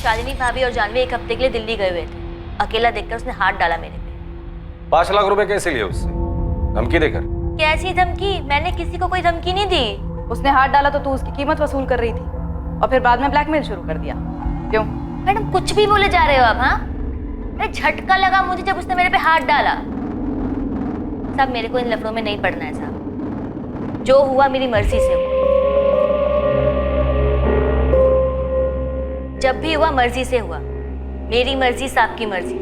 शालिनी भाभी और जानवी एक हफ्ते के लिए दिल्ली गए हुए थे। अकेला देखकर उसने हाथ डाला मेरे पे। 5 लाख रुपए कैसे लिए उससे? धमकी देकर? कैसी धमकी? मैंने किसी को कोई धमकी नहीं दी। उसने हाथ डाला तो तू उसकी कीमत वसूल कर रही थी, और फिर बाद में ब्लैकमेल शुरू कर दिया। क्यों? मैडम कुछ भी बोले जा रहे हो आप? हाँ, अरे झटका लगा मुझे जब उसने मेरे पे हाथ डाला। साहब मेरे को इन लफड़ों में नहीं पड़ना है साहब, जो हुआ मेरी मर्जी से हुआ। जब भी हुआ मर्जी से हुआ, मेरी मर्जी साहब की मर्जी।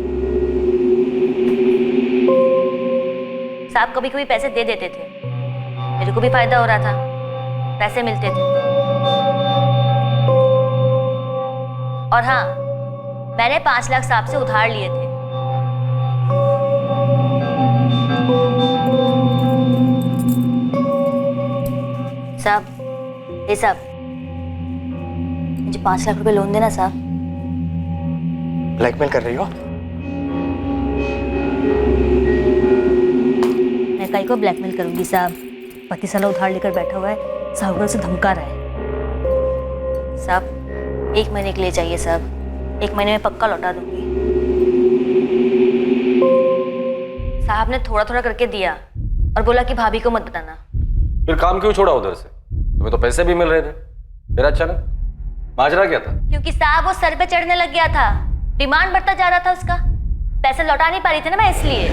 साहब कभी कभी पैसे दे देते थे, मेरे को भी फायदा हो रहा था, पैसे मिलते थे। और हाँ, मैंने 5 लाख साहब से उधार लिए थे। साहब, ये साहब, मुझे 5 लाख रुपए लोन देना साहब। ब्लैकमेल कर रही हो? मैं काई को ब्लैकमेल करूंगी साहब? पति साला उधार लेकर बैठा हुआ है, साहूकार से धमका रहा है। साहब 1 महीने के लिए चाहिए साहब, 1 महीने में पक्का लौटा दूंगी। साहब ने थोड़ा थोड़ा करके दिया और बोला कि भाभी को मत बताना। फिर काम क्यों छोड़ा उधर से? तुम्हें तो पैसे भी मिल रहे थे, फिर अचानक माजरा क्या था? क्योंकि साहब वो सर पे चढ़ने लग गया था, डिमांड बढ़ता जा रहा था उसका, पैसे लौटा नहीं पा रही थी ना मैं, इसलिए।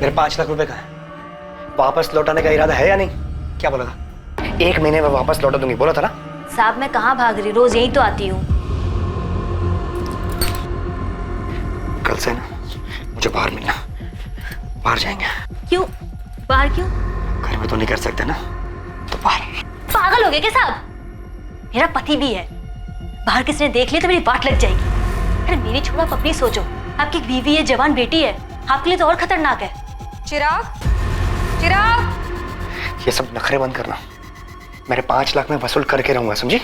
मेरे 5 लाख रुपए का है, वापस लौटाने का इरादा है या नहीं? क्या बोला था? 1 महीने में वापस लौटा दूंगी बोला था ना? साहब मैं कहाँ भाग रही, रोज यही तो आती हूँ। कल से ना मुझे बाहर मिलना, बाहर जाएंगे। क्यों बाहर क्यों? घर में तो नहीं कर सकते ना, तो बाहर। पागल हो गए क्या साहब? मेरा पति भी है, बाहर किसी ने देख लिया तो मेरी बात लग जाएगी। अरे मेरी छोड़ो, आप अपनी सोचो, आपकी बीवी है, जवान बेटी है, आपके लिए तो और खतरनाक है। चिराग, चिराग, ये सब नखरे बंद करना। मेरे 5 लाख में वसूल करके रहूंगा, समझी?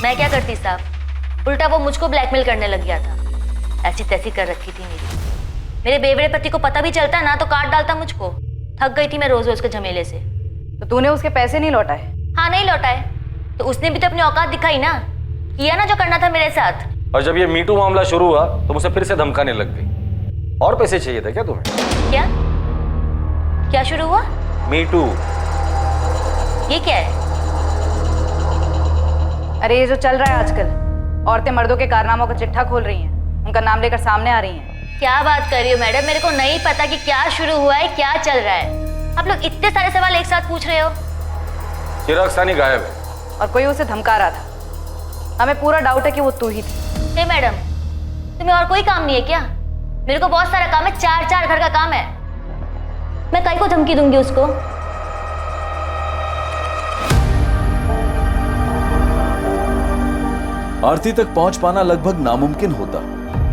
मैं क्या करती साहब, उल्टा वो मुझको ब्लैकमेल करने लग गया था। ऐसी तैसी कर रखी थी मेरे बेवड़े पति को पता भी चलता ना तो काट डालता मुझको। थक गई थी मैं रोज रोज के झमेले से। तो तूने उसके पैसे नहीं लौटाए? हाँ नहीं लौटाए, तो उसने भी तो अपनी औकात दिखाई ना, किया ना जो करना था मेरे साथ। और जब ये मीटू मामला शुरू हुआ तो मुझे फिर से धमकाने लग गई। और पैसे चाहिए थे क्या तुम्हें? क्या क्या शुरू हुआ? मीटू। ये क्या है? अरे ये जो चल रहा है आजकल, औरतें मर्दों के कारनामों का चिट्ठा खोल रही हैं, उनका नाम लेकर सामने आ रही हैं। क्या बात कर रही हो मैडम, मेरे को नहीं पता कि क्या शुरू हुआ है, क्या चल रहा है। आप लोग इतने सारे सवाल एक साथ पूछ रहे हो। चिराग सानी गायब है और कोई उसे धमका रहा था। हमें पूरा डाउट है कि वो तू ही थी। हे मैडम, तुम्हें और कोई काम नहीं है क्या? मेरे को बहुत सारा काम है, 4 घर का काम है। मैं कहीं को धमकी दूंगी उसको? आरती तक पहुंच पाना लगभग नामुमकिन होता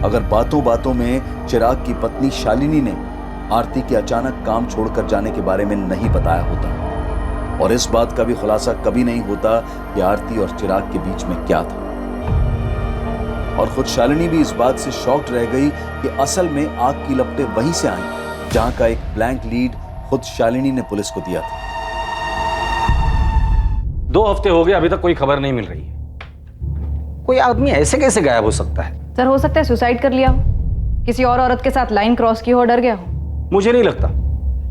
अगर बातों बातों में चिराग की पत्नी शालिनी ने आरती के अचानक काम छोड़कर जाने के बारे में नहीं बताया होता, और इस बात का भी खुलासा कभी नहीं होता कि आरती और चिराग के बीच में क्या था। और खुद शालिनी भी इस बात से शॉक्ड रह गई कि असल में आग की लपटें वहीं से आई जहां का एक ब्लैंक लीड खुद शालिनी ने पुलिस को दिया था। 2 हफ्ते हो गए, अभी तक कोई खबर नहीं मिल रही है। कोई आदमी ऐसे कैसे गायब हो सकता है? सर हो सकता है सुसाइड कर लिया हो, किसी और औरत के साथ लाइन क्रॉस की हो, डर गया हो। मुझे नहीं लगता,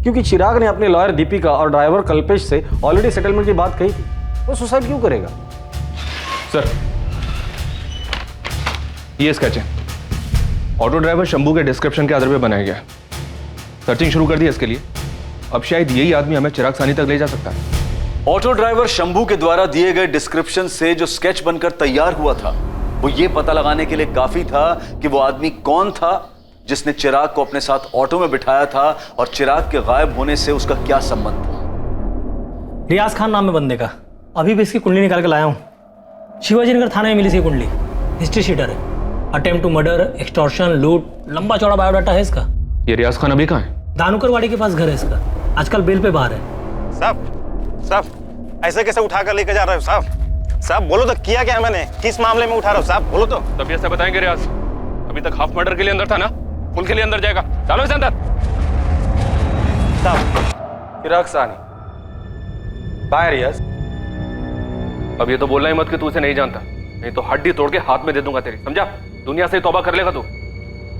क्योंकि चिराग ने अपने लॉयर दीपिका और ड्राइवर कल्पेश से ऑलरेडी सेटलमेंट की बात कही थी। वो सुसाइड क्यों करेगा? सर ये स्केच है, ऑटो ड्राइवर शंभू के डिस्क्रिप्शन के आधार पर बनाया गया। सर्चिंग शुरू कर दी इसके लिए। अब शायद यही आदमी हमें चिराग सानी तक ले जा सकता है। ऑटो ड्राइवर शंभू के द्वारा दिए गए डिस्क्रिप्शन से जो स्केच बनकर तैयार हुआ था वो ये पता लगाने के लिए काफी था कि वो आदमी कौन था जिसने चिराग को अपने साथ ऑटो में बिठाया था और चिराग के गायब होने से उसका क्या संबंध था। रियाज खान नाम है बंदे का, अभी भी इसकी कुंडली निकाल के लाया हूं। शिवाजी नगर थाने में मिली थी कुंडली, हिस्ट्री शीटर है। अटेम्प्ट टू मर्डर, एक्सटॉर्शन, लूट, लंबा चौड़ा बायोडाटा है इसका। ये रियाज खान अभी कहाँ है? दानुकरवाड़ी के पास घर है इसका, आजकल बेल पे बाहर है। साहब ऐसे कैसे उठा कर लेकर जा रहे हो साहब? साहब बोलो तो, किया क्या मैंने, किस मामले में उठा रहा हूँ साहब, बोलो तो। तब ऐसे बताएंगे रियाज, अभी तक हाफ मर्डर के लिए अंदर था ना, फुल के लिए अंदर जाएगा। चलो इसे अंदर। चिराग सानी कहाँ है रियाज? अब ये तो बोलना ही मत कि तू उसे नहीं जानता, नहीं तो हड्डी तोड़ के हाथ में दे दूंगा तेरी, समझा? दुनिया से तौबा कर लेगा तू।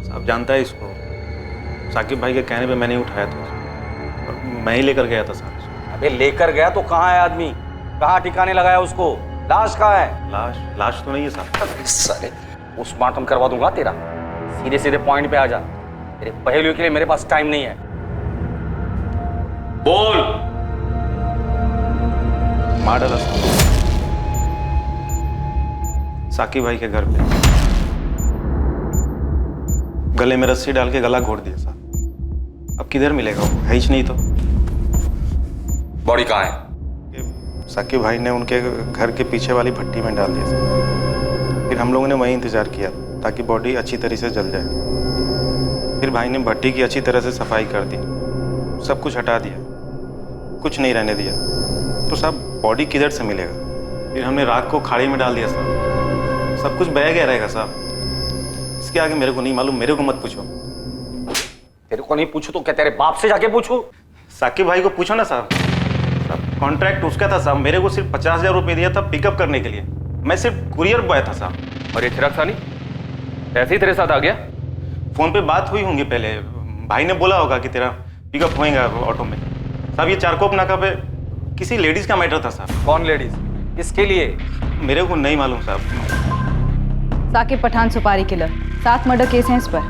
साहब जानता है इसको, साकिब भाई के कहने पे मैंने उठाया था, मैं ही लेकर गया था साहब। अबे लेकर गया तो कहाँ है आदमी, कहाँ ठिकाने लगाया उसको? लाश कहाँ है? लाश तो नहीं है साहब। साले पोस्टमार्टम करवा दूंगा तेरा। सीधे सीधे पॉइंट पे आ जा, तेरे पहेलियों के लिए मेरे पास टाइम नहीं है। बोल। मार डाला साकिब भाई के घर पे, गले में रस्सी डाल के गला घोट दिया साहब। अब किधर मिलेगा वो, है ही नहीं तो। बॉडी कहाँ है? साकिब भाई ने उनके घर के पीछे वाली भट्टी में डाल दिया साहब। फिर हम लोगों ने वहीं इंतजार किया ताकि बॉडी अच्छी तरह से जल जाए। फिर भाई ने भट्टी की अच्छी तरह से सफाई कर दी, सब कुछ हटा दिया, कुछ नहीं रहने दिया। तो साहब बॉडी किधर से मिलेगा? फिर हमने रात को खाड़ी में डाल दिया साहब, सब कुछ बह गया रहेगा साहब। इसके आगे मेरे को नहीं मालूम, मेरे को मत पूछो। तेरे को नहीं पूछू तो क्या तेरे बाप से जाके पूछू? साकिब भाई को पूछो ना साहब। कॉन्ट्रैक्ट उसका था साहब, मेरे को सिर्फ 50,000 रुपये दिया था पिकअप करने के लिए, मैं सिर्फ कुरियर बॉय था साहब। और ये चिराग सानी ऐसे ही तेरे साथ आ गया? फोन पे बात हुई होंगी पहले, भाई ने बोला होगा कि तेरा पिकअप होएगा ऑटो में। साहब ये चारकोप नाका पे किसी लेडीज का मैटर था साहब। कौन लेडीज, किसके लिए? मेरे को नहीं मालूम साहब। साकिब पठान सुपारी किलर, 7 मर्डर केस हैं इस पर।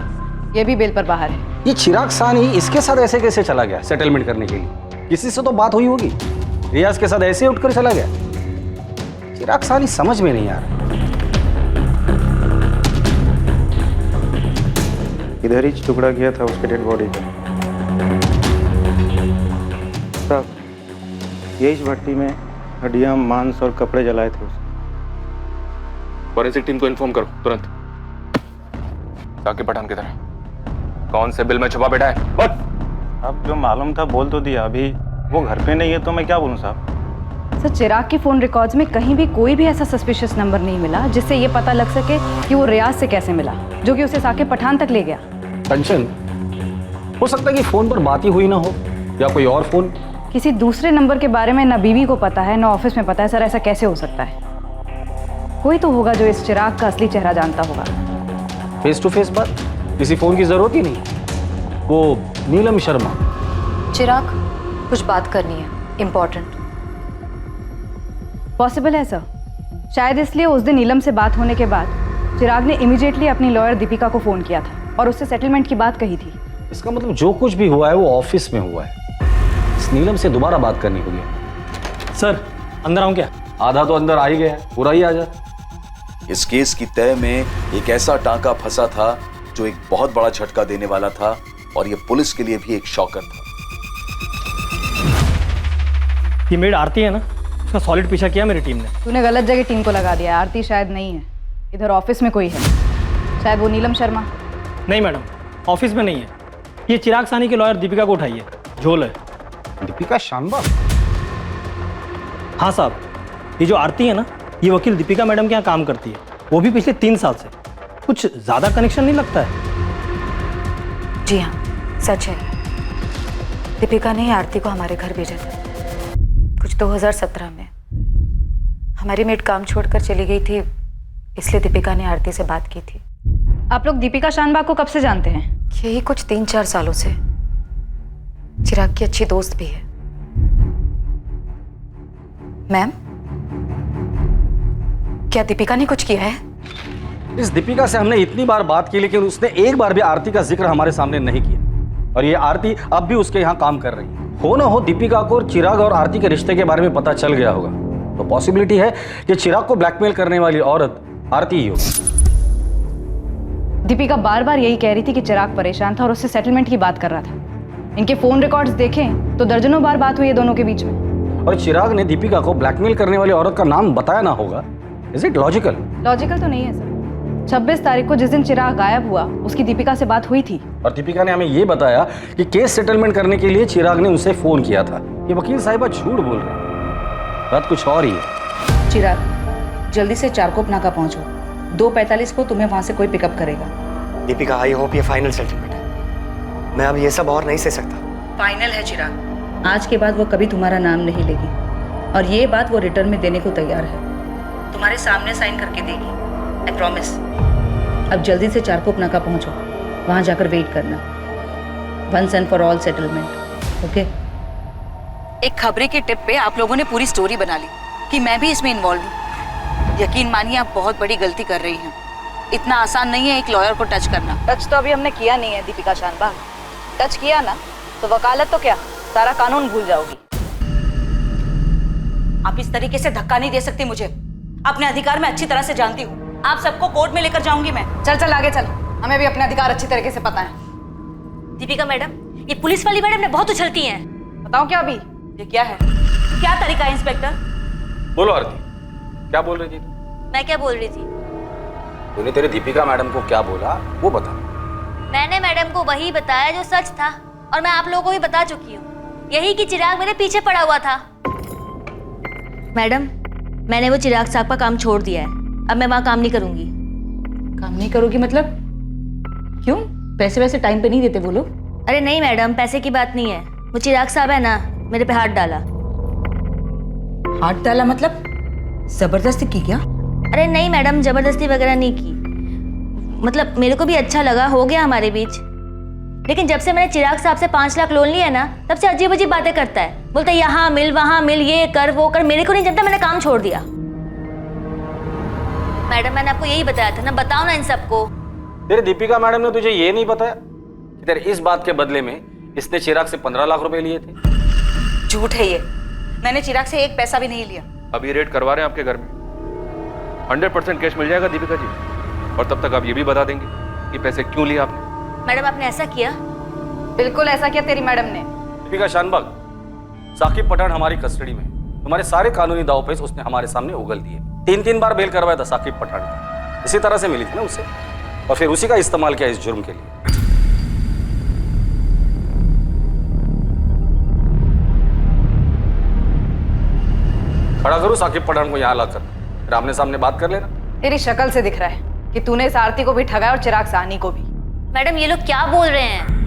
ये भी बेल पर बाहर है। ये चिराग सानी इसके साथ ऐसे कैसे चला गया सेटलमेंट करने के लिए? किसी से तो बात हुई होगी। रियाज के साथ ऐसे उठकर चला गया। चिराग सानी समझ में नहीं आ रहा। इधर ही टुकड़ा किया था उसके डेड बॉडी का। साहब, यही इस भट्टी में हड्डियां, मांस और कपड़े जलाए थे उसने। फॉरेंसिक टीम को इन्फॉर्म करो तुरंत। साकिब पठान किधर है? कौन से बिल में छुपा बैठा है? बट अब जो मालूम था बोल तो दिया। अभी वो घर पे नहीं है तो मैं क्या बोलूं साहब? सर, चिराग की फोन रिकॉर्ड्स में कहीं भी कोई भी ऐसा सस्पिशियस नंबर नहीं मिला जिससे ये पता लग सके कि वो रियाज से कैसे मिला, जो कि उसे साकिब पठान तक ले गया। कंचन, हो सकता है कि फोन पर बात ही हुई ना हो, या कोई और फोन। किसी दूसरे नंबर के बारे में ना बीवी को पता है ना ऑफिस में पता है। सर, ऐसा कैसे हो सकता है? कोई तो होगा जो इस चिराग का असली चेहरा जानता होगा। फेस टू फेस बात, किसी फोन की जरूरत ही नहीं। वो नीलम शर्मा। चिराग, कुछ बात करनी है, इम्पोर्टेंट। पॉसिबल है सर। शायद इसलिए उस दिन नीलम से बात होने के बाद चिराग ने इमीडिएटली अपनी लॉयर दीपिका को फोन किया था और उससे सेटलमेंट की बात कही थी। इसका मतलब जो कुछ भी हुआ है वो ऑफिस में हुआ है। इस नीलम से दोबारा बात करनी होगी। सर, अंदर आऊं क्या? आधा तो अंदर आ ही गया, पूरा ही आ जा। इस केस की तय में एक ऐसा टांका फंसा था जो एक बहुत बड़ा झटका देने वाला था, और यह पुलिस के लिए भी एक शॉकर था। ये मेड आरती है ना, उसका सॉलिड पीछा किया मेरी टीम ने। तूने गलत जगह टीम को लगा दिया। आरती शायद नहीं है, इधर ऑफिस में कोई है। शायद वो नीलम शर्मा। नहीं मैडम, ऑफिस में नहीं है। ये चिराग सानी के लॉयर दीपिका को उठाइए, झोल है। दीपिका शानबाग? हाँ साहब, ये जो आरती है ना, ये वकील दीपिका मैडम के यहाँ काम करती है, वो भी पिछले 3 साल से। कुछ ज्यादा कनेक्शन नहीं लगता है? जी हाँ, सच है। दीपिका ने ही आरती को हमारे घर भेजा था कुछ 2017 में। हमारी मेड काम छोड़कर चली गई थी, इसलिए दीपिका ने आरती से बात की थी। आप लोग दीपिका शानबाग को कब से जानते हैं? यही कुछ 3-4 सालों से। चिराग की अच्छी दोस्त भी है। मैम, क्या दीपिका ने कुछ किया है? इस दीपिका से हमने इतनी बार बात की, लेकिन उसने एक बार भी आरती का जिक्र हमारे सामने नहीं किया। और ये आरती अब भी उसके यहाँ काम कर रही है। हो ना हो दीपिका को चिराग और आरती के रिश्ते के बारे में पता चल गया होगा, तो पॉसिबिलिटी है कि चिराग को ब्लैकमेल करने वाली औरत आरती ही होगी। दीपिका बार बार यही कह रही थी कि चिराग परेशान था और उससे सेटलमेंट की बात कर रहा था। इनके फोन रिकॉर्ड्स देखें तो दर्जनों बार बात हुई है दोनों के बीच में। और चिराग ने दीपिका को ब्लैकमेल करने वाली औरत का नाम बताया ना होगा। Is it logical? लॉजिकल तो नहीं है सर। 26 तारीख को जिस दिन चिराग गायब हुआ, उसकी दीपिका से बात हुई थी। और दीपिका ने हमें ये बताया कि केस सेटलमेंट करने के लिए चिराग ने उसे फोन किया था। ये वकील साहिबा झूठ बोल रहे हैं, बात कुछ और ही है। चिराग, जल्दी से चारकोप नाका पहुंचो। 2:45 को तुम्हें वहां से कोई पिकअप करेगा। दीपिका, आई होप ये फाइनल सेटलमेंट है। मैं अब ये सब और नहीं सह सकता। फाइनल है चिराग। आज के बाद वो कभी तुम्हारा नाम नहीं लेगी, और ये बात वो रिटर्न में देने को तैयार है। तुम्हारे सामने साइन करके देगी, आई प्रॉमिस। अब जल्दी से चारकोप नाका पहुंचो, वहां जाकर वेट करना। Once and for all settlement, okay? एक खबरें की टिप पे आप लोगों ने पूरी स्टोरी बना ली कि मैं भी इसमें इन्वॉल्व हूँ। यकीन मानिए आप बहुत बड़ी गलती कर रही हैं। इतना आसान नहीं है एक लॉयर को टच करना। टच तो अभी हमने किया नहीं है दीपिका शानबाग। टच किया ना तो वकालत तो क्या, सारा कानून भूल जाओगी। आप इस तरीके से धक्का नहीं दे सकती मुझे। अपने अधिकार में अच्छी तरह से जानती हूँ। आप सबको कोर्ट में लेकर जाऊंगी मैं। चल चल आगे चल, हमें भी अपने अधिकार अच्छी तरीके से पता है। दीपिका मैडम, ये पुलिस वाली मैडम ने बहुत उछलती हैं। बताओ क्या अभी? ये क्या है? क्या तरीका है इंस्पेक्टर? बोलो आरती, क्या बोल रही थी? मैं क्या बोल रही थी? तूने तेरे दीपिका मैडम को क्या बोला वो बता। मैंने मैडम को वही बताया जो सच था, और मैं आप लोगों को भी बता चुकी हूँ। यही कि चिराग मेरे पीछे पड़ा हुआ था। मैडम, मैंने वो चिराग साहब का काम छोड़ दिया है। अब मैं वहाँ काम नहीं करूंगी। काम नहीं करोगी मतलब? क्यों? पैसे वैसे टाइम पे नहीं देते वो लोग? अरे नहीं मैडम, पैसे की बात नहीं है। वो चिराग साहब है ना, मेरे पे हाथ डाला। हाथ डाला मतलब जबरदस्ती की क्या? अरे नहीं मैडम, जबरदस्ती वगैरह नहीं की। मतलब मेरे को भी अच्छा लगा, हो गया हमारे बीच। लेकिन जब से मैंने चिराग साहब से 5 लाख लोन लिया ना, तब से अजीब अजीब बातें करता है। बोलता है यहाँ मिल वहाँ मिल, ये कर वो कर। मेरे को नहीं जमता, मैंने काम छोड़ दिया। मैडम, मैंने आपको यही बताया था ना, बताओ ना इन सबको। तेरे दीपिका मैडम ने तुझे ये नहीं बताया कि तेरे इस बात के बदले में इसने चिराग से 15 लाख रुपए लिए थे? झूठ है ये, मैंने चिराग से एक पैसा भी नहीं लिया। अभी रेड करवा रहे हैं आपके घर में, 100% कैश मिल जाएगा दीपिका जी, और तब तक आप ये भी बता देंगे कि पैसे क्यों लिए आपने। मैडम आपने ऐसा किया? बिल्कुल ऐसा किया तेरी मैडम ने। दीपिका शानबाग, साकिब पठान हमारी कस्टडी में, तुम्हारे सारे कानूनी दांवपेच उसने हमारे सामने उगल दिए। 3 बार बेल करवाया था साकिब पठान का, इसी तरह से मिली थी ना उससे, और फिर उसी का इस्तेमाल किया इस जुर्म के लिए। खड़ा करूं साकिब पठान को यहाँ लाकर, फिर आमने सामने बात कर लेना। तेरी शक्ल से दिख रहा है कि तूने इस आरती को भी ठगाया और चिराग साहनी को भी। मैडम ये लोग क्या बोल रहे हैं?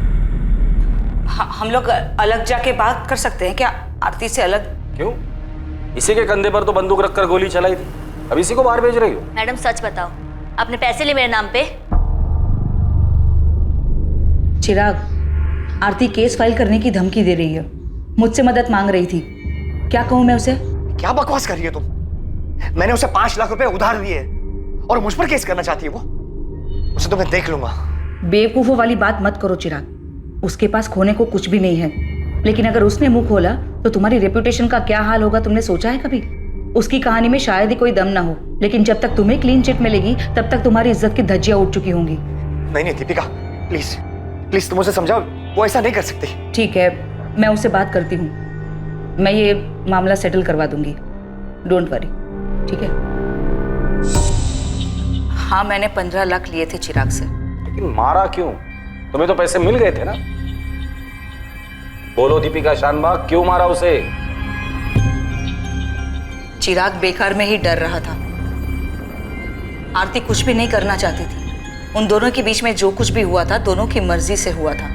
हम लोग अलग जाके बात कर सकते हैं क्या आरती से अलग? क्यों? इसी के कंधे पर तो बंदूक रखकर गोली चलाई थी, अब इसी को बाहर भेज रही हो? मैडम सच बताओ, आपने पैसे लिए मेरे नाम पे? चिराग, आरती केस फाइल करने की धमकी दे रही है, मुझसे मदद मांग रही थी। क्या कहूं मैं उसे? क्या बकवास कर रही है तुम? मैंने उसे 5 लाख रुपए उधार दिए और मुझ पर केस करना चाहती है वो? उसे तो मैं देख लूंगा। बेवकूफों वाली बात मत करो चिराग, उसके पास खोने को कुछ भी नहीं है, लेकिन अगर उसने मुंह खोला तो तुम्हारी रेपुटेशन का क्या हाल होगा तुमने सोचा है कभी? उसकी कहानी में शायद ही कोई दम ना हो, लेकिन जब तक तुम्हें क्लीन चिट मिलेगी तब तक तुम्हारी इज्जत की धज्जियां उठ चुकी होंगी। नहीं दीपिका, प्लीज प्लीज तुम उसे समझाओ, वो ऐसा नहीं कर सकती। ठीक है, मैं उससे बात करती हूँ, मैं ये मामला सेटल करवा दूंगी, डोंट वरी, ठीक है? हाँ, मैंने 15 लाख लिए थे चिराग से। लेकिन मारा क्यों? तुम्हें तो पैसे मिल गए थे ना? बोलो दीपिका शानबाग, क्यों मारा उसे? चिराग बेकार में ही डर रहा था। आरती कुछ भी नहीं करना चाहती थी, उन दोनों के बीच में जो कुछ भी हुआ था दोनों की मर्जी से हुआ था।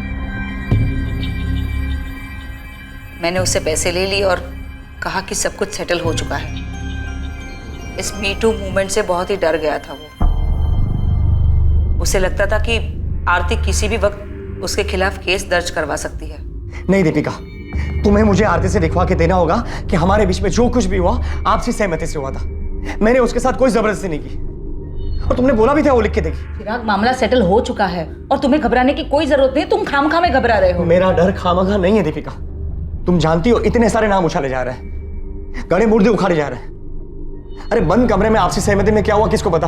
मैंने उससे पैसे ले लिए और कहा कि सब कुछ सेटल हो चुका है। इस मी टू मूवमेंट से बहुत ही डर गया था वो। उसे लगता था कि आरती किसी भी वक्त उसके खिलाफ केस दर्ज करवा सकती है। नहीं दीपिका, तुम्हें मुझे आरती से दिखवा के देना होगा कि हमारे बीच में जो कुछ भी हुआ आपसी सहमति से हुआ था। मैंने उसके साथ कोई जबरदस्ती नहीं की, और तुमने बोला भी था वो लिख के देगी। चिराग, मामला सेटल हो चुका है और तुम्हें घबराने की कोई जरूरत नहीं, तुम खामखा में घबरा रहे हो। मेरा डर खामखा नहीं है दीपिका, तुम जानती हो इतने सारे नाम उछाले जा रहे हैं, गड़े मुर्दे उखाड़े जा रहे हैं। अरे बंद कमरे में आपसी सहमति में क्या हुआ किसको पता?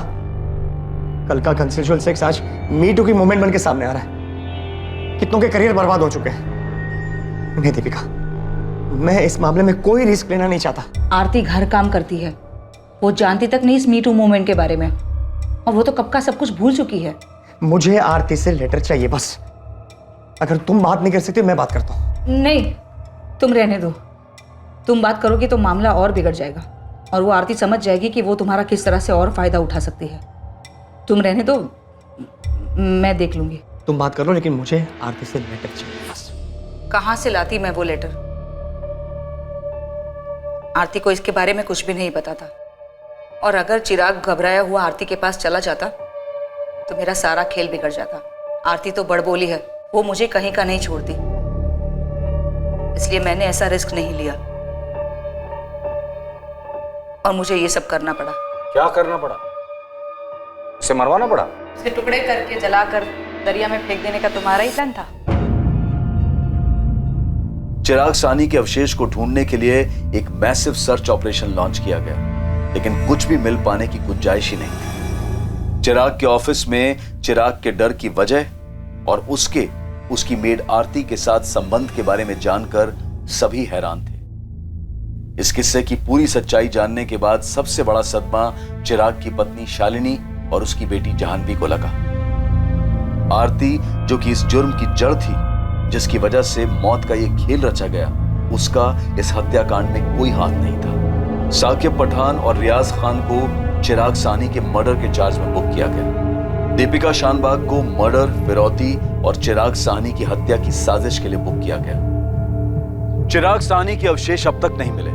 कल का कंसेंशुअल सेक्स आज मी टू की मूवमेंट बन के सामने आ रहा है। कितनों के करियर बर्बाद हो चुके हैं। नहीं दीपिका, मैं इस मामले में कोई रिस्क लेना नहीं चाहता। आरती घर काम करती है, वो जानती तक नहीं इस मी टू मूवमेंट के बारे में, और वो तो कब का सब कुछ भूल चुकी है। मुझे आरती से लेटर चाहिए बस। अगर तुम बात नहीं कर सकते मैं बात करता हूं। नहीं, तुम रहने दो। तुम बात करोगी तो मामला और बिगड़ जाएगा और वो आरती समझ जाएगी कि वो तुम्हारा किस तरह से और फायदा उठा सकती है। तुम रहने दो, मैं देख लूंगी। तुम बात कर लो, लेकिन मुझे आरती से लेटर चाहिए बस। कहां से लाती मैं वो लेटर? आरती को इसके बारे में कुछ भी नहीं पता था, और अगर चिराग घबराया हुआ आरती के पास चला जाता तो मेरा सारा खेल बिगड़ जाता। आरती तो बड़बोली है, वो मुझे कहीं का नहीं छोड़ती, इसलिए मैंने ऐसा रिस्क नहीं लिया और मुझे ये सब करना पड़ा। क्या करना पड़ा? उसे मरवाना पड़ा? उसे टुकड़े करके जलाकर दरिया में फेंक देने का तुम्हारा ही प्लान था? चिराग साहनी के अवशेष को ढूंढने के लिए एक मैसिव सर्च ऑपरेशन लॉन्च किया गया, लेकिन कुछ भी मिल पाने की गुंजाइश ही नहीं थी। चिराग के ऑफिस में चिराग के डर की वजह और उसकी मेड आरती के साथ संबंध के बारे में जानकर सभी हैरान थे। इस किस्से की पूरी सच्चाई जानने के बाद सबसे बड़ा सदमा चिराग की पत्नी शालिनी और उसकी बेटी जाह्नवी को लगा। आरती, जो कि इस जुर्म की जड़ थी जिसकी वजह से मौत का यह खेल रचा गया, उसका इस हत्याकांड में कोई हाथ नहीं था। साकिब पठान और रियाज खान को चिराग साहनी के मर्डर के चार्ज में बुक किया गया। दीपिका शानबाग को मर्डर, फिरौती और चिराग साहनी की हत्या की साजिश के लिए बुक किया गया। चिराग साहनी के अवशेष अब तक नहीं मिले।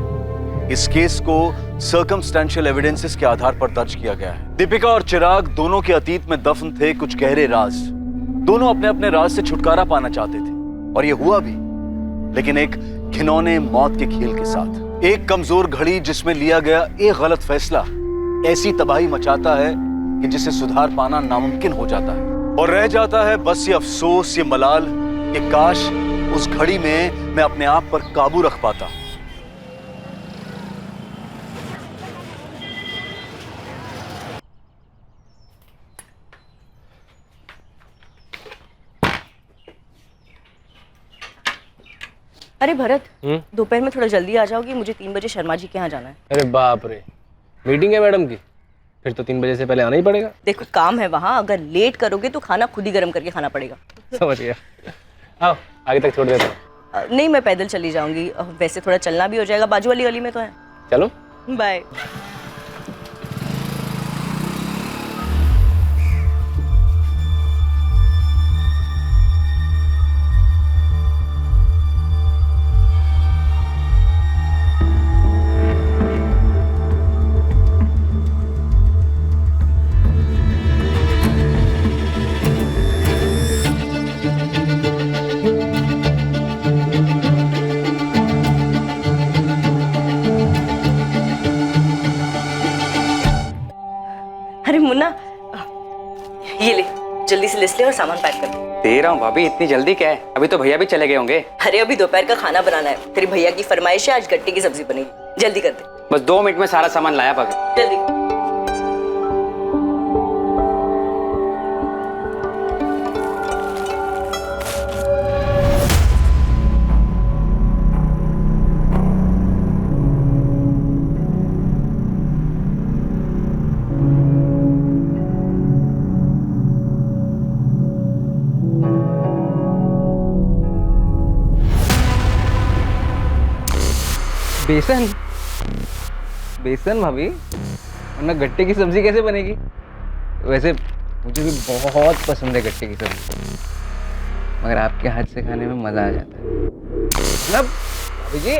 इस केस को सर्कमस्टेंशियल एविडेंसेस के आधार पर दर्ज किया गया है। दीपिका और चिराग दोनों के अतीत में दफन थे कुछ गहरे राज। दोनों अपने अपने राज से छुटकारा पाना चाहते थे, और ये हुआ भी, लेकिन एक घिनौने मौत के खेल के साथ। एक कमजोर घड़ी जिसमें लिया गया एक गलत फैसला ऐसी तबाही मचाता है कि जिसे सुधार पाना नामुमकिन हो जाता है। और रह जाता है बस ये अफसोस, ये मलाल कि काश उस घड़ी में मैं अपने आप पर काबू रख पाता। अरे भरत, दोपहर में थोड़ा जल्दी आ जाओगी, मुझे 3 बजे शर्मा जी के यहाँ जाना है। अरे बाप रे, मीटिंग है मैडम की, फिर तो 3 बजे से पहले आना ही पड़ेगा। देखो काम है वहाँ, अगर लेट करोगे तो खाना खुद ही गर्म करके खाना पड़ेगा। समझ गया। आओ आगे तक छोड़ देता हूँ। नहीं, मैं पैदल चली जाऊंगी, वैसे थोड़ा चलना भी हो जाएगा, बाजू वाली गली में तो है। चलो बाय। अरे मुन्ना, ये ले, जल्दी से लिस्ट ले और सामान पैक कर दे। दे रहा हूँ भाभी, इतनी जल्दी क्या है? अभी तो भैया भी चले गए होंगे। अरे अभी दोपहर का खाना बनाना है, तेरी भैया की फरमाइश है, आज गट्टे की सब्जी बनेगी, जल्दी कर दे। बस 2 मिनट में सारा सामान लाया भाभी। जल्दी। बेसन? बेसन भाभी, वरना गट्टे की सब्जी कैसे बनेगी? वैसे मुझे भी बहुत पसंद है गट्टे की सब्जी, मगर आपके हाथ से खाने में मजा आ जाता है। मतलब भाभी जी,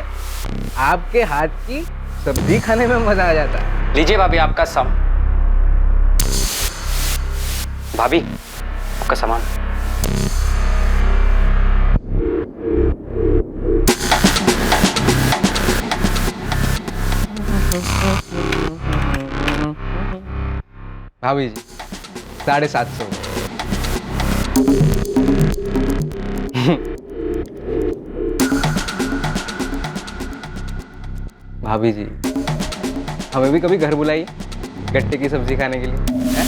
आपके हाथ की सब्जी खाने में मजा आ जाता है। लीजिए भाभी आपका भाभी आपका सामान। भाभी जी 750। भाभी जी, हमें भी कभी घर बुलाइए गट्टे की सब्जी खाने के लिए, है?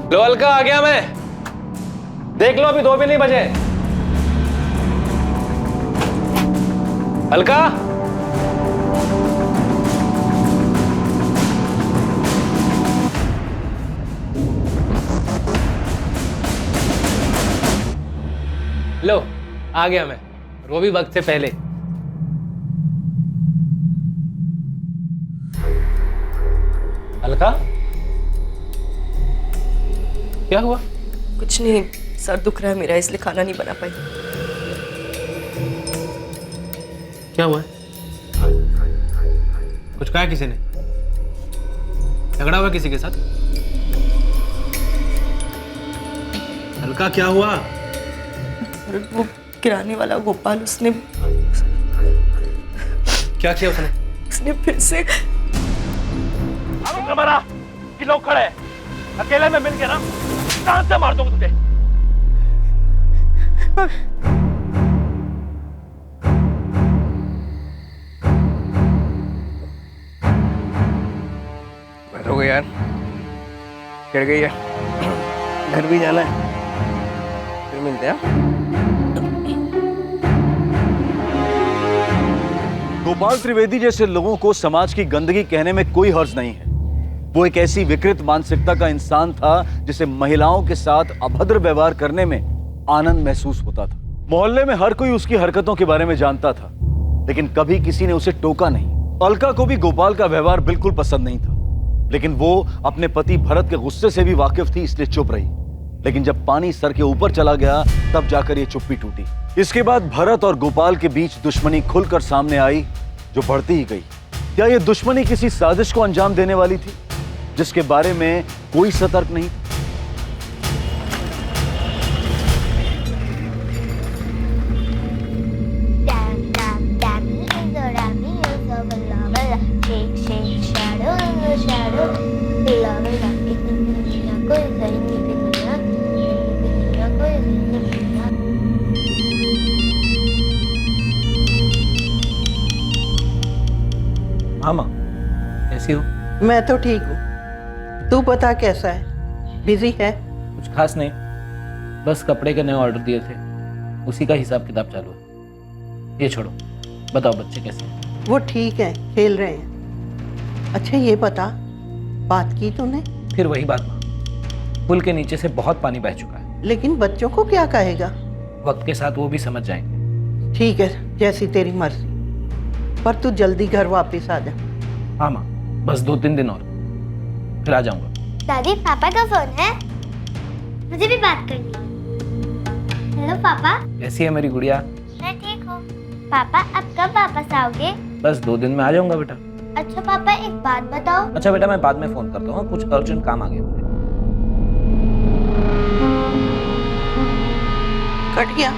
लो अलका, आ गया मैं। देख लो, अभी 2 भी नहीं बजे। अलका, लो आ गया मैं, और वो भी वक्त से पहले। अलका, क्या हुआ? कुछ नहीं, सर दुख रहा है मेरा, इसलिए खाना नहीं बना पाई। क्या हुआ है? कुछ कहा किसी ने? झगड़ा हुआ किसी के साथ? अलका क्या हुआ? और वो किराने वाला गोपाल, उसने क्या किया उसने? उसने फिर से हमारा कि लोग खड़े हैं, अकेले में मिल के ना जान से मार दूंगा तुझे। बैठो यार, चढ़ गई है, घर भी जाना है, फिर मिलते हैं। गोपाल त्रिवेदी जैसे लोगों को समाज की गंदगी कहने में कोई हर्ज नहीं है। वो एक ऐसी विकृत मानसिकता का इंसान था जिसे महिलाओं के साथ अभद्र व्यवहार करने में आनंद महसूस होता था। मोहल्ले में हर कोई उसकी हरकतों के बारे में जानता था। लेकिन कभी किसी ने उसे टोका नहीं। अलका को भी गोपाल का व्यवहार बिल्कुल पसंद नहीं था, लेकिन वो अपने पति भरत के गुस्से से भी वाकिफ थी, इसलिए चुप रही। लेकिन जब पानी सर के ऊपर चला गया तब जाकर ये चुप्पी टूटी। इसके बाद भरत और गोपाल के बीच दुश्मनी खुलकर सामने आई, जो बढ़ती ही गई। क्या ये दुश्मनी किसी साजिश को अंजाम देने वाली थी, जिसके बारे में कोई सतर्क नहीं था? मामा कैसी हो? मैं तो ठीक हूँ, तू बता कैसा है? बिजी है? कुछ खास नहीं, बस कपड़े के नए ऑर्डर दिए थे, उसी का हिसाब किताब चालू है। ये छोड़ो, बताओ बच्चे कैसे हैं? वो ठीक है, खेल रहे हैं। अच्छा ये बता, बात की तूने? फिर वही बात माँ, पुल के नीचे से बहुत पानी बह चुका है। लेकिन बच्चों को क्या कहेगा? वक्त के साथ वो भी समझ जाएंगे। ठीक है, जैसी तेरी मर्जी, पर तू जल्दी घर वापस आ जा। हाँ माँ, बस 2-3 दिन और, फिर आ जाऊंगा। दादी, पापा का फोन है, मुझे भी बात करनी है। हेलो पापा। कैसी है मेरी गुड़िया? मैं ठीक हूँ। पापा अब कब वापस आओगे? बस 2 दिन में आ जाऊंगा बेटा। अच्छा पापा, एक बात बताओ। अच्छा बेटा, मैं बाद में फोन करता हूँ, कुछ अर्जेंट काम आ गया मुझे। कट गया।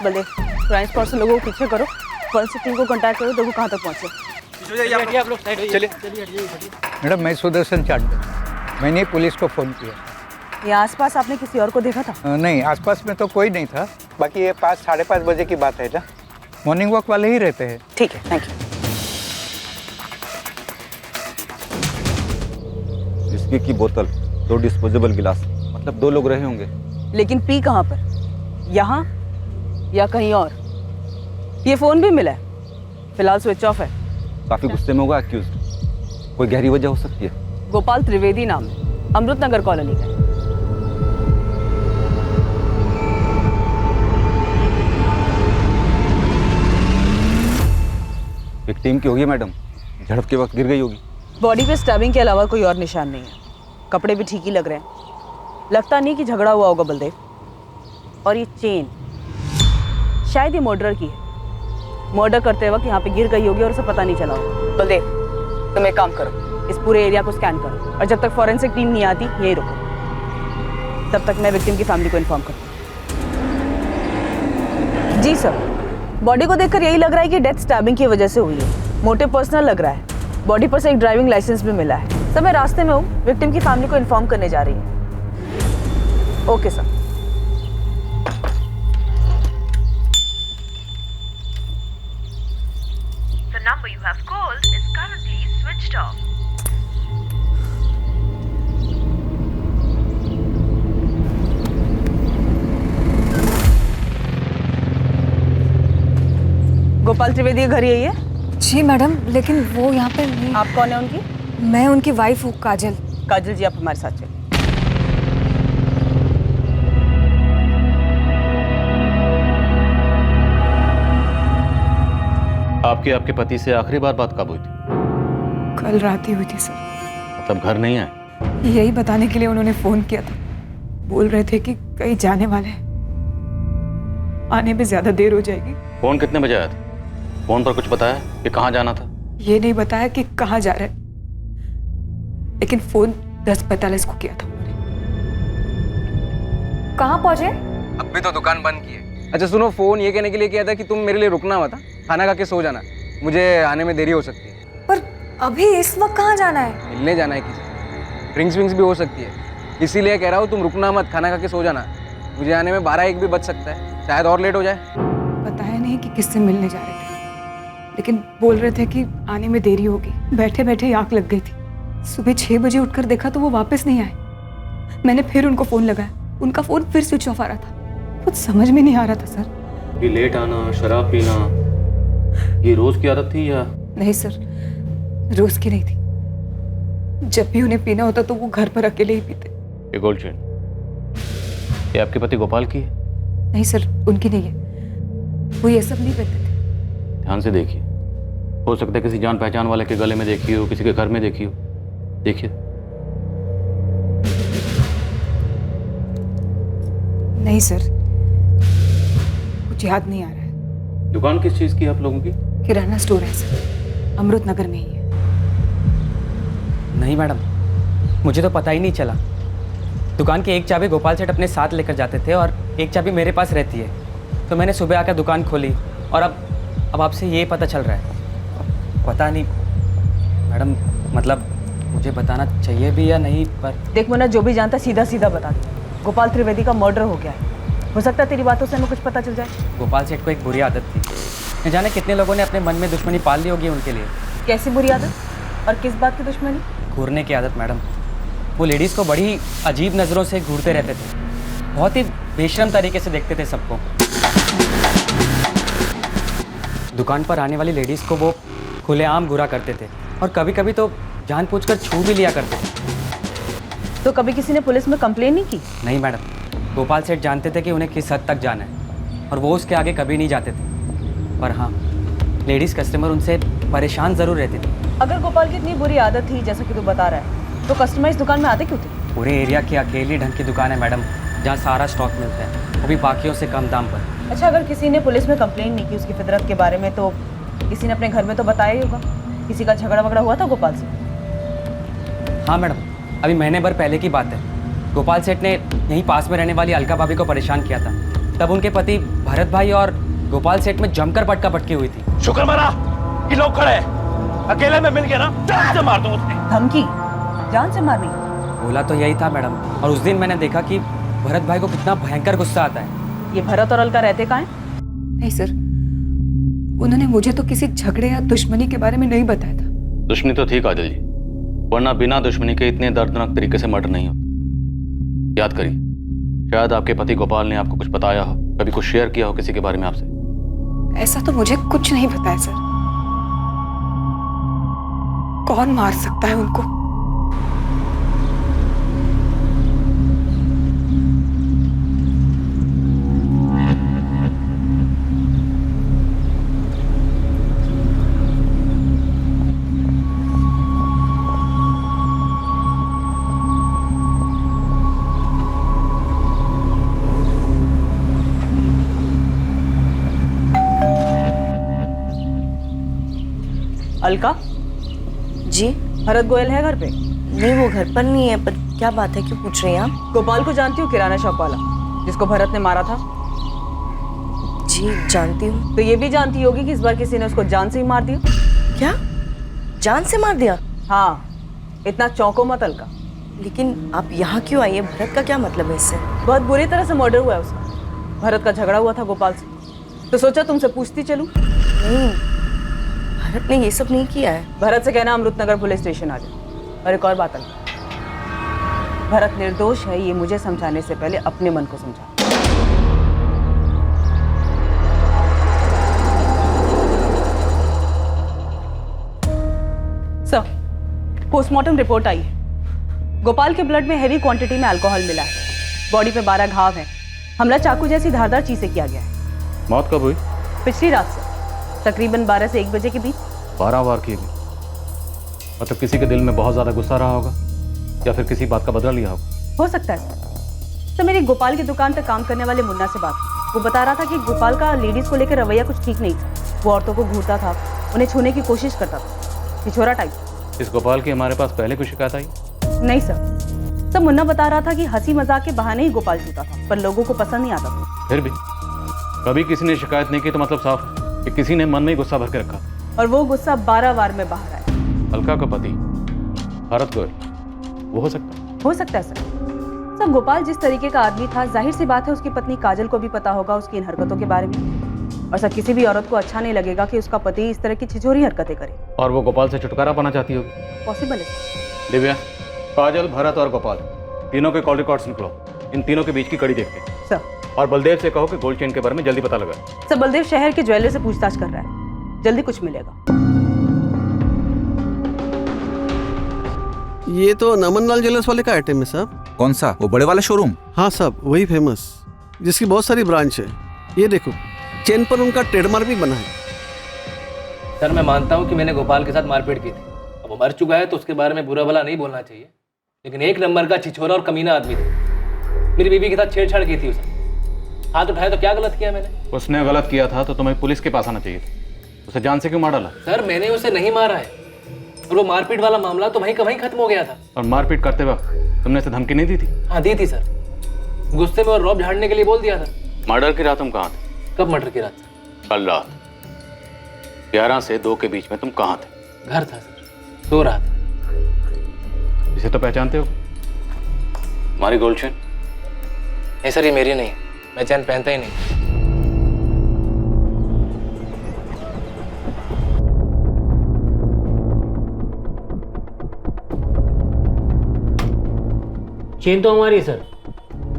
बल्ले, क्राइम स्पॉट से लोगों को पीछे करो, फॉरेंसिक टीम को कांटेक्ट करो, देखो कहाँ तक पहुँचे। मैडम, मैं सुदर्शन चांडे, मैंने पुलिस को फ़ोन किया। यहाँ आसपास आपने किसी और को देखा था? नहीं, आसपास में तो कोई नहीं था। बाकी ये 5-5:30 बजे की बात है ना, मॉर्निंग वॉक वाले ही रहते हैं। ठीक है, थैंक यू। विस्की की बोतल, 2 डिस्पोजेबल गिलास, मतलब 2 लोग रहे होंगे। लेकिन पी कहाँ पर? यहाँ या कहीं और? ये फोन भी मिला है, फिलहाल स्विच ऑफ है। काफी गुस्से में होगा एक्यूज्ड, कोई गहरी वजह हो सकती है। गोपाल त्रिवेदी नाम है, अमृत नगर कॉलोनी का। विक्टिम की होगी मैडम, झड़प के वक्त गिर गई होगी। बॉडी पे स्टैबिंग के अलावा कोई और निशान नहीं है। कपड़े भी ठीक ही लग रहे हैं, लगता नहीं कि झगड़ा हुआ होगा बलदेव। और ये चेन शायद ये मर्डर की है, मर्डर करते वक्त यहाँ पे गिर गई होगी और उसे पता नहीं चला होगा। बलदेव, तुम एक काम करो, इस पूरे एरिया को स्कैन करो, और जब तक फॉरेंसिक टीम नहीं आती यहीं रुको, तब तक मैं विक्टिम की फैमिली को इन्फॉर्म करूँ। जी सर, बॉडी को देखकर यही लग रहा है कि डेथ स्टैबिंग की वजह से हुई है। मोटिव पर्सनल लग रहा है। बॉडी पर से एक ड्राइविंग लाइसेंस भी मिला है। सर, मैं रास्ते में हूँ, विक्टिम की फैमिली को इन्फॉर्म करने जा रही हूँ। Okay sir. The number you have called is currently switched off. Gopal Trivedi का घर यही है? जी मैडम, लेकिन वो यहाँ पे नहीं। आप कौन है उनकी? मैं उनकी वाइफ हूँ, काजल। काजल जी, आप हमारे साथ चलिए। आपके पति से आखिरी बार बात कब हुई थी? कल रात ही हुई थी सर। मतलब घर नहीं आए? यही बताने के लिए उन्होंने फोन किया था। बोल रहे थे कि कहीं जाने वाले हैं, आने में ज्यादा देर हो जाएगी। फोन कितने बजे आया था? फोन पर कुछ बताया कि कहाँ जाना था? ये नहीं बताया कि कहाँ जा रहे, लेकिन फोन 10:45 को किया था उन्होंने। कहाँ पहुंचे? अब भी तो दुकान बंद की है। अच्छा सुनो, फोन ये कहने के लिए किया था कि तुम मेरे लिए रुकना मत, खाना खा के सो जाना, मुझे आने में देरी हो सकती है। पर अभी इस वक्त कहाँ जाना है? मिलने जाना है किसी, ड्रिंक्स विंक्स भी हो सकती है, इसीलिए कह रहा हूँ तुम रुकना मत, खाना खा के सो जाना। मुझे आने में 12-1 भी बज सकता है, शायद और लेट हो जाए। बताया नहीं कि किससे मिलने जा रहे थे, लेकिन बोल रहे थे कि आने में देरी होगी। बैठे बैठे आँख लग गई थी, सुबह 6 बजे उठकर देखा तो वो वापस नहीं आए। मैंने फिर उनको फ़ोन लगाया, उनका फ़ोन फिर स्विच ऑफ आ रहा था। कुछ समझ में नहीं आ रहा था सर। ये लेट आना, शराब पीना, ये रोज की आदत थी या? नहीं सर, रोज की नहीं थी। जब भी उन्हें पीना होता तो वो घर पर अकेले ही पीते। ये गोल्ड चेन, ये आपके पति गोपाल की है? नहीं सर, उनकी नहीं है। वो ये सब नहीं करते थे। ध्यान से देखिए, हो सकता है किसी जान पहचान वाले के गले में देखी हो, किसी के घर में देखी हो। देखिए। नहीं सर, कुछ याद नहीं आ रहा है। दुकान किस चीज की है आप लोगों की? किराना स्टोर है सर, अमृत नगर में ही है। नहीं मैडम, मुझे तो पता ही नहीं चला। दुकान की एक चाबी गोपाल सेठ अपने साथ लेकर जाते थे और एक चाबी मेरे पास रहती है। तो मैंने सुबह आकर दुकान खोली और अब आपसे ये पता चल रहा है। पता नहीं मैडम, मतलब मुझे बताना चाहिए भी या नहीं, पर देख मुन्ना, जो भी जानता सीधा सीधा बता दे। गोपाल त्रिवेदी का मर्डर हो गया है। हो सकता है तेरी बातों से हमें कुछ पता चल जाए। गोपाल सेठ को एक बुरी आदत थी। न जाने कितने लोगों ने अपने मन में दुश्मनी पाल ली होगी उनके लिए। कैसी बुरी आदत और किस बात की दुश्मनी? घूरने की आदत मैडम। वो लेडीज़ को बड़ी अजीब नज़रों से घूरते रहते थे, बहुत ही बेशर्म तरीके से देखते थे सबको। दुकान पर आने वाली लेडीज़ को वो खुलेआम घूरा करते थे और कभी कभी तो जानबूझकर छू भी लिया करते थे। तो कभी किसी ने पुलिस में कंप्लेन नहीं की? नहीं मैडम, गोपाल सेठ जानते थे कि उन्हें किस हद तक जाना है और वो उसके आगे कभी नहीं जाते थे। पर हाँ, लेडीज़ कस्टमर उनसे परेशान ज़रूर रहती थी। अगर गोपाल की इतनी बुरी आदत थी जैसा कि तू बता रहा है, तो कस्टमर इस दुकान में आते क्यों थे? पूरे एरिया की अकेली ढंग की दुकान है मैडम, जहाँ सारा स्टॉक मिलता है, वो भी बाकियों से कम दाम पर। अच्छा, अगर किसी ने पुलिस में कंप्लेन नहीं की उसकी फितरत के बारे में, तो किसी ने अपने घर में तो बताया ही होगा। किसी का झगड़ा वगड़ा हुआ था गोपाल से? हाँ मैडम, अभी महीने भर पहले की बात है। गोपाल सेठ ने यहीं पास में रहने वाली अलका भाभी को परेशान किया था। तब उनके पति भरत भाई और गोपाल सेठ में जमकर पटका पटकी हुई थी। शुक्र मना कि लोग खड़े, अकेले में मिल गया ना, जान से मार दो उसने। धमकी? जान से मारनी? बोला तो यही था मैडम। और उस दिन मैंने देखा कि भरत भाई को कितना भयंकर गुस्सा आता है। ये भरत और अलका रहते कहाँ हैं? नहीं सर, उन्होंने मुझे तो किसी झगड़े या दुश्मनी के बारे में नहीं बताया था। दुश्मनी तो थी काजल जी, वरना बिना दुश्मनी के इतने दर्दनाक तरीके से मर्डर नहीं होता। याद करिए, शायद आपके पति गोपाल ने आपको कुछ बताया हो, कभी कुछ शेयर किया हो किसी के बारे में आपसे। ऐसा तो मुझे कुछ नहीं पता है सर। कौन मार सकता है उनको? अलका जी? भरत गोयल है घर पे? नहीं, वो घर पर नहीं है। पर क्या बात है, क्यों पूछ रही हैं आप? गोपाल को जानती हो, किराना शॉप वाला जिसको भरत ने मारा था? जी जानती हूँ। तो ये भी जानती होगी कि इस बार किसी ने उसको जान से ही मार दिया। क्या? जान से मार दिया? हाँ, इतना चौंको मत अलका। लेकिन आप यहाँ क्यों आई है? भरत का क्या मतलब है इससे? बहुत बुरी तरह से मर्डर हुआ है उसका। भरत का झगड़ा हुआ था गोपाल से, तो सोचा तुमसे पूछती चलूं। नहीं, भरत ने ये सब नहीं किया है। भरत से कहना अमृत नगर पुलिस स्टेशन आ जाए। और एक और बात अलका, भरत निर्दोष है ये मुझे समझाने से पहले अपने मन को समझा। सर, पोस्टमार्टम रिपोर्ट आई है। गोपाल के ब्लड में हैवी क्वांटिटी में अल्कोहल मिला है। बॉडी पे 12 घाव हैं। हमला चाकू जैसी धारदार चीज से किया गया है। मौत कब हुई? पिछली रात से, तकरीबन 12 से 1 बजे के बीच। 12 वार किए गए, मतलब किसी के दिल में बहुत ज्यादा गुस्सा रहा होगा या फिर किसी बात का बदला लिया होगा। हो सकता है सर। तो मेरी गोपाल की दुकान पर काम करने वाले मुन्ना से बात हुई। वो बता रहा था कि गोपाल का लेडीज को लेकर रवैया कुछ ठीक नहीं था। वो औरतों को घूरता था, उन्हें छूने की कोशिश करता था, छिछोरा टाइप। इस गोपाल की हमारे पास पहले कोई शिकायत आई? नहीं सर, मुन्ना बता रहा था कि हंसी मजाक के बहाने ही गोपाल छूता था, पर लोगों को पसंद नहीं आता था। फिर भी कभी किसी ने शिकायत नहीं की तो मतलब साफ कि किसी ने मन में ही गुस्सा भर के रखा। और वो गुस्सा 12 वार में बाहर आया। अलका का पति भरत गोयल, वो हो सकता है? हो सकता है सर। गोपाल जिस तरीके का आदमी था, जाहिर सी बात है उसकी पत्नी काजल को भी पता होगा उसकी इन हरकतों के बारे में। और सर, किसी भी औरत को अच्छा नहीं लगेगा कि उसका पति इस तरह की छिछोरी हरकतें करे। और वो गोपाल से छुटकारा पाना चाहती होगी। पॉसिबल है। दिव्या, काजल, भरत और गोपाल तीनों के कॉल रिकॉर्ड्स निकलो। इन तीनों के बीच की कड़ी देखते हैं। सर। और बलदेव से कहो कि गोल्ड चेन के बारे में जल्दी पता लगा। सर, बलदेव शहर के ज्वेलर से पूछताछ कर रहा है, जल्दी कुछ मिलेगा। ये तो नमन लाल ज्वेलर्स वाले का आइटम है साहब। कौन सा? वो बड़े वाला शोरूम? हाँ साहब, वही फेमस, जिसकी बहुत सारी ब्रांच है। ये देखो, चेन पर उनका ट्रेडमार्क भी बना है। सर, मैं मानता हूँ कि मैंने गोपाल के साथ मारपीट की थी। अब वो मर चुका है तो उसके बारे में बुरा भला नहीं बोलना चाहिए, लेकिन एक नंबर का छिछोरा और कमीना आदमी था। मेरी बीवी के साथ छेड़छाड़ की थी उसने। हाथ उठाया तो क्या गलत किया मैंने? उसने गलत किया था तो तुम्हें पुलिस के पास आना चाहिए था। उसे जान से क्यों मार डाला? सर, मैंने उसे नहीं मारा है, और वो मारपीट वाला मामला तो वहीं का वहीं खत्म हो गया था। और मारपीट करते वक्त तुमने उसे धमकी नहीं दी थी? हाँ, दी थी सर। गुस्से में और रौब झाड़ने के लिए बोल दिया था। मर्डर की रात तुम कहाँ थे? कब मर्डर की रात? कल रात 11 से 2 के बीच में तुम कहाँ थे? घर था सर, सो रहा था। इसे तो पहचानते हो? हमारी गोल्ड चेन? नहीं सर, ये मेरी नहीं, मैं चैन पहनता ही नहीं। चेन तो हमारी है सर,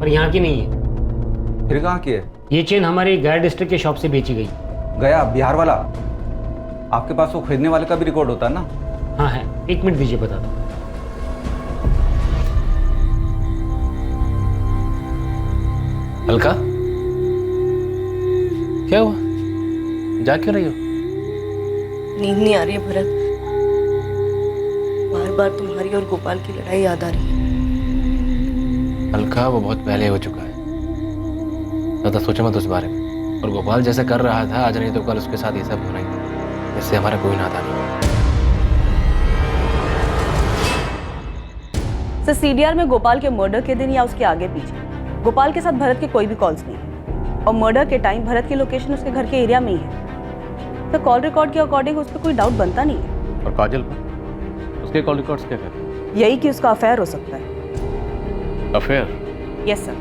पर यहाँ की नहीं है। फिर कहाँ की है? ये चेन हमारे गया डिस्ट्रिक्ट के शॉप से बेची गई। गया बिहार वाला? आपके पास वो खरीदने वाले का भी रिकॉर्ड होता है ना? हाँ है, 1 मिनट दीजिए बता दो। अलका, क्या हुआ? जा क्यों रही हो? नींद नहीं आ रही है भरत, बार बार तुम्हारी और गोपाल की लड़ाई याद आ रही है। अलका, वो बहुत पहले हो चुका है, ज़्यादा सोचो मत उस बारे में। और गोपाल जैसे कर रहा था आज नहीं तो कल उसके साथ ये सब होना ही था। इससे हमारा कोई नाता नहीं। सर, सीडीआर में गोपाल के मर्डर के दिन या उसके आगे पीछे गोपाल के साथ भरत के कोई भी कॉल्स नहीं है, और मर्डर के टाइम भरत की लोकेशन उसके घर के एरिया में ही है। तो कॉल रिकॉर्ड के अकॉर्डिंग उस पर कोई डाउट बनता नहीं है। और काजल पर उसके कॉल रिकॉर्ड्स क्या कहते हैं? यही कि उसका अफेयर हो सकता है। अफेयर? Yes sir,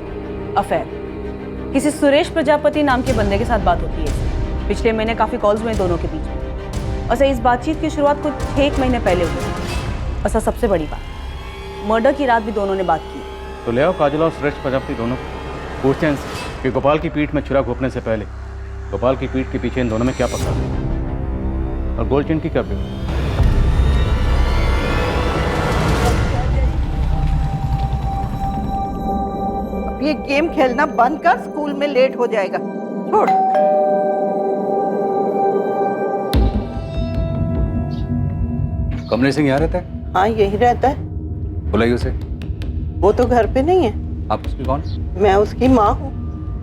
affair. किसी सुरेश प्रजापति नाम के बंदे के साथ बात होती है। पिछले महीने काफी कॉल्स हुए दोनों के बीच में, और सर इस बातचीत की शुरुआत कुछ 1 महीने पहले हुई। और सर सबसे बड़ी बात, मर्डर की रात भी दोनों ने बात की। तो ले आओ काजल और सुरेश प्रजापति दोनों को, पूछते हैं इनसे कि गोपाल की पीठ में छुरा घोंपने से पहले गोपाल की पीठ के पीछे इन दोनों में क्या पता है, और गोल्ड चेन की क्या बेटी? ये गेम खेलना बंद कर, स्कूल में लेट हो जाएगा। छोड़। कमलेश सिंह यहाँ रहता है? हाँ, यही रहता है। बुलाइए उसे। वो तो घर पे नहीं है। आप उसकी कौन? मैं उसकी माँ हूँ।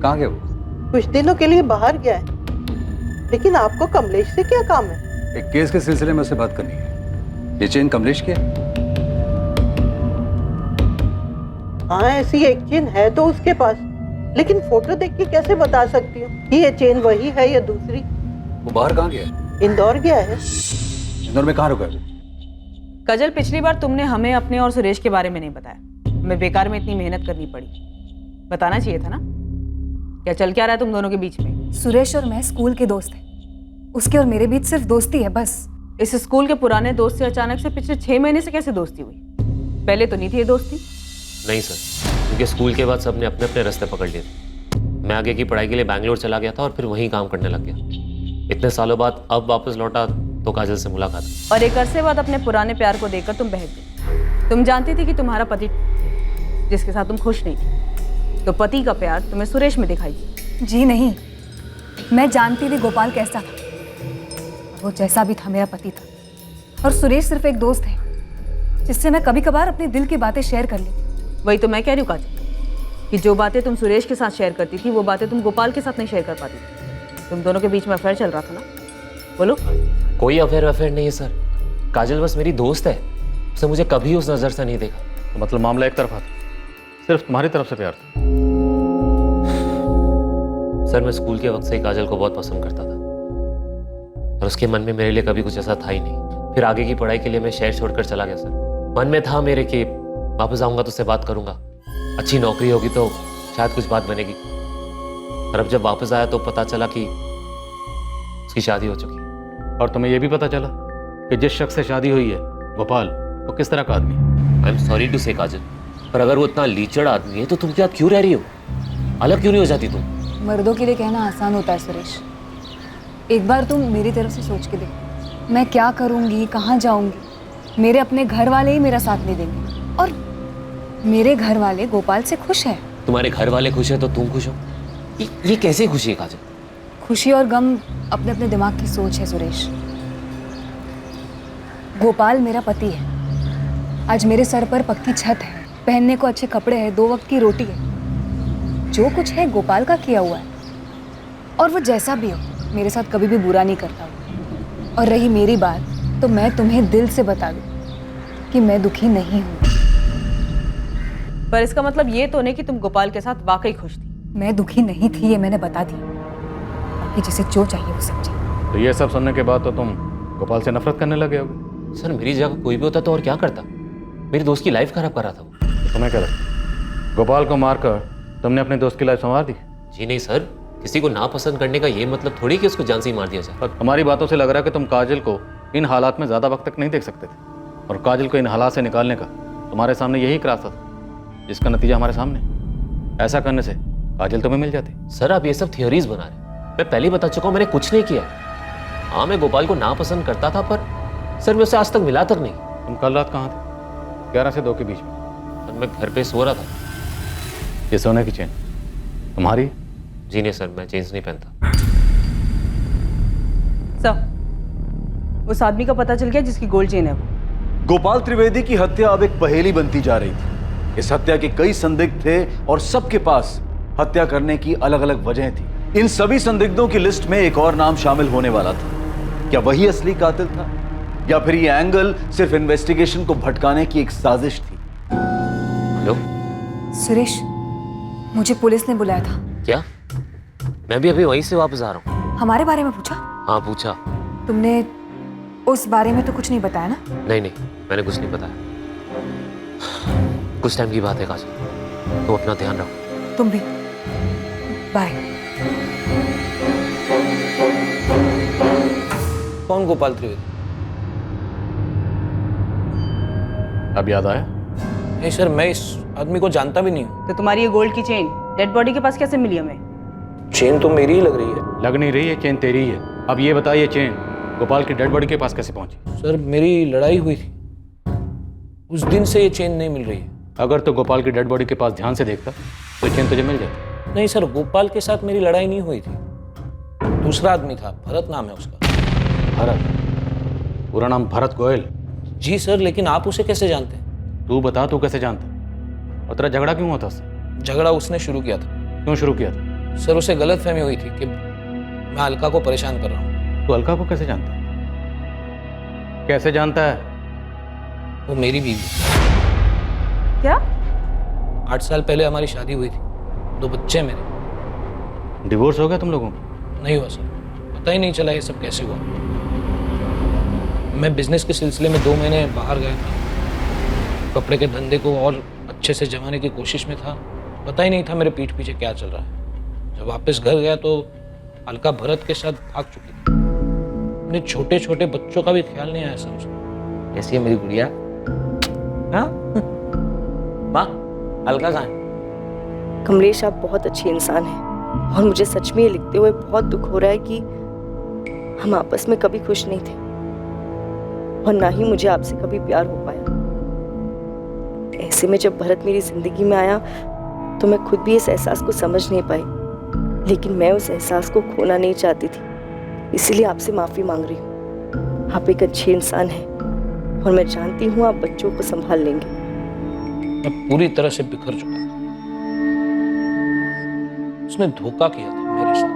कहाँ गए वो? कुछ दिनों के लिए बाहर गया है। लेकिन आपको कमलेश से क्या काम है? एक केस के सिलसिले में उससे बात करनी है। ये चेन कमलेश की है? हाँ, ऐसी एक चेन है तो उसके पास, लेकिन फोटो देख के कैसे बता सकती हूँ कि ये चेन वही है या दूसरी? वो बाहर कहाँ गया है? इंदौर गया है। इंदौर में कहाँ रुका है? कजल, पिछली बार तुमने हमें अपने और सुरेश के बारे में नहीं बताया। हमें बेकार में इतनी मेहनत करनी पड़ी। बताना चाहिए था ना। क्या चल क्या रहा है तुम दोनों के बीच में? सुरेश और मैं स्कूल के दोस्त हैं। उसके और मेरे बीच सिर्फ दोस्ती है बस। इस स्कूल के पुराने दोस्त से अचानक से पिछले 6 महीने से कैसे दोस्ती हुई? पहले तो नहीं थी ये दोस्ती। नहीं सर, क्योंकि स्कूल के बाद सबने अपने अपने रास्ते पकड़ लिए थे। मैं आगे की पढ़ाई के लिए बैंगलोर चला गया था और फिर वहीं काम करने लग गया। इतने सालों बाद अब वापस लौटा तो काजल से मुलाकात। और एक अरसे बाद अपने पुराने प्यार को देखकर तुम बहक गई। तुम जानती थी कि तुम्हारा पति जिसके साथ तुम खुश नहीं थी, तो पति का प्यार तुम्हें सुरेश में दिखाई दी। जी नहीं, मैं जानती थी गोपाल कैसा था। वो जैसा भी था मेरा पति था, और सुरेश सिर्फ एक दोस्त है जिससे मैं कभी कभार अपने दिल की बातें शेयर कर लेती। वही तो मैं कह रही हूँ काजल, कि जो बातें तुम सुरेश के साथ शेयर करती थी वो बातें तुम गोपाल के साथ नहीं शेयर कर पाती थी। तुम दोनों के बीच में अफेयर चल रहा था ना? बोलो। कोई अफेयर नहीं है सर। काजल बस मेरी दोस्त है, उसने मुझे कभी उस नजर से नहीं देखा। तो मतलब मामला एक तरफा था, सिर्फ तुम्हारी तरफ से प्यार था? सर, मैं स्कूल के वक्त से ही काजल को बहुत पसंद करता था, और उसके मन में मेरे लिए कभी कुछ ऐसा था ही नहीं। फिर आगे की पढ़ाई के लिए मैं शहर छोड़कर चला गया सर। मन में था मेरे कि वापस आऊंगा तो उससे बात करूंगा, अच्छी नौकरी होगी तो शायद कुछ बात बनेगी। और अब जब वापस आया तो पता चला कि उसकी शादी हो चुकी। और तुम्हें यह भी पता चला कि जिस शख्स से शादी हुई है गोपाल, वो किस तरह का आदमी है? आई एम सॉरी टू से काजल, पर अगर वो इतना लीचड़ आदमी है तो तुम क्या क्यों रह रही हो? अलग क्यों नहीं हो जाती तुम? मर्दों के लिए कहना आसान होता है सुरेश। एक बार तुम मेरी तरफ से सोच के देखो, मैं क्या करूंगी, कहाँ जाऊंगी। मेरे अपने घर वाले ही मेरा साथ नहीं देंगे, और मेरे घर वाले गोपाल से खुश हैं। तुम्हारे घर वाले खुश है तो तुम खुश हो? ये कैसे खुशी है काजल? खुशी और गम अपने अपने दिमाग की सोच है सुरेश। गोपाल मेरा पति है, आज मेरे सर पर पक्की छत है, पहनने को अच्छे कपड़े हैं, 2 वक्त की रोटी है। जो कुछ है गोपाल का किया हुआ है, और वो जैसा भी हो मेरे साथ कभी भी बुरा नहीं करता। और रही मेरी बात, तो मैं तुम्हें दिल से बता दूं कि मैं दुखी नहीं हूँ। पर इसका मतलब ये तो नहीं कि तुम गोपाल के साथ वाकई खुश थी। मैं दुखी नहीं थी, ये मैंने बता दी। बाकी जिसे जो चाहिए वो समझे। तो ये सब सुनने के बाद तो तुम गोपाल से नफरत करने लगे होगे। सर मेरी जगह कोई भी होता तो और क्या करता? मेरी दोस्त की लाइफ खराब कर रहा था वो। तो तुम्हें क्या लगता, गोपाल को मारकर तुमने अपने दोस्त की लाइफ संवार दी? जी नहीं सर, किसी को नापसंद करने का ये मतलब थोड़ी कि उसको जान से ही मार दिया जाए। पर तुम्हारी बातों से लग रहा है कि तुम काजल को इन हालात में ज़्यादा वक्त तक नहीं देख सकते थे, और काजल को इन हालात से निकालने का तुम्हारे सामने यही एक रास्ता था, जिसका नतीजा हमारे सामने। ऐसा करने से काजल तुम्हें मिल जाती। सर आप ये सब थियोरीज बना रहे हैं। मैं पहले ही बता चुका हूँ, मैंने कुछ नहीं किया। हाँ मैं गोपाल को नापसंद करता था, पर सर मैं उससे आज तक मिला तक नहीं। तुम कल रात कहाँ थे? 11 से 2 के बीच में। सर मैं घर पे सो रहा था। ये सोने की चेन तुम्हारी? जी नहीं सर, मैं चेन्स नहीं पहनता। सर, उस आदमी का पता चल गया जिसकी गोल्ड चेन है वो। गोपाल त्रिवेदी की हत्या अब एक पहेली बनती जा रही थी। इस हत्या के कई संदिग्ध थे और सबके पास हत्या करने की अलग अलग वजह थी। इन सभी संदिग्धों की लिस्ट में एक और नाम शामिल होने वाला था। क्या वही असली कातिल था, या फिर ये एंगल सिर्फ इन्वेस्टिगेशन को भटकाने की एक साजिश थी? हेलो सुरेश, मुझे पुलिस ने बुलाया था। क्या? मैं भी अभी वहीं से वापस आ रहा हूँ। हमारे बारे में पूछा? हाँ पूछा। तुमने उस बारे में तो कुछ नहीं बताया ना? नहीं नहीं, मैंने कुछ नहीं बताया। कुछ टाइम की बात है काजल, तुम अपना ध्यान रखो। तुम भी। बाय। कौन गोपाल त्रिवेदी? अब याद आया? नहीं सर, मैं इस आदमी को जानता भी नहीं हूँ। तो तुम्हारी ये गोल्ड की चेन डेड बॉडी के पास कैसे मिली हमें? चेन तो मेरी ही लग रही है। लग नहीं रही है, चेन तेरी ही है। अब ये बताइए, चेन गोपाल की डेड बॉडी के पास कैसे पहुंची? सर मेरी लड़ाई हुई थी, उस दिन से ये चेन नहीं मिल रही है। अगर तो गोपाल की डेड बॉडी के पास ध्यान से देखता तो चेन तुझे मिल जाती। नहीं सर, गोपाल के साथ मेरी लड़ाई नहीं हुई थी। दूसरा आदमी था, भरत नाम है उसका। भरत? पूरा नाम भरत गोयल? जी सर, लेकिन आप उसे कैसे जानते हैं? तू बता, तू कैसे जानता? और तेरा झगड़ा क्यों हुआ था उससे? झगड़ा उसने शुरू किया था। क्यों शुरू किया था? सर उसे गलतफहमी हुई थी कि मैं अलका को परेशान कर रहा हूँ। तू अलका को कैसे जानता है? कैसे जानता है? वो मेरी बीवी। क्या? 8 साल पहले हमारी शादी हुई थी, 2 बच्चे मेरे। डिवोर्स हो गया तुम लोगों का? नहीं हुआ सर, पता ही नहीं चला ये सब कैसे हुआ। मैं बिजनेस के सिलसिले में 2 महीने बाहर गया था, कपड़े के धंधे को और अच्छे से जमाने की कोशिश में था। पता ही नहीं था मेरे पीठ पीछे क्या चल रहा है। जब वापस घर गया तो अलका भरत के साथ भाग चुकी थी। अपने छोटे छोटे बच्चों का भी ख्याल नहीं आया सर उसको। कैसी है मेरी गुड़िया? हाँ माँ, अलका कहाँ है? कमलेश, आप बहुत अच्छे इंसान हैं, और मुझे सच में ये लिखते हुए बहुत दुख हो रहा है कि हम आपस में कभी खुश नहीं थे, और ना ही मुझे आपसे कभी प्यार हो पाया। ऐसे में जब भरत मेरी जिंदगी में आया तो मैं खुद भी इस एहसास को समझ नहीं पाई, लेकिन मैं उस एहसास को खोना नहीं चाहती थी, इसीलिए आपसे माफी मांग रही हूँ। आप एक अच्छे इंसान हैं, और मैं जानती हूँ आप बच्चों को संभाल लेंगे। मैं पूरी तरह से बिखर चुका था। उसने धोखा किया था मेरे साथ,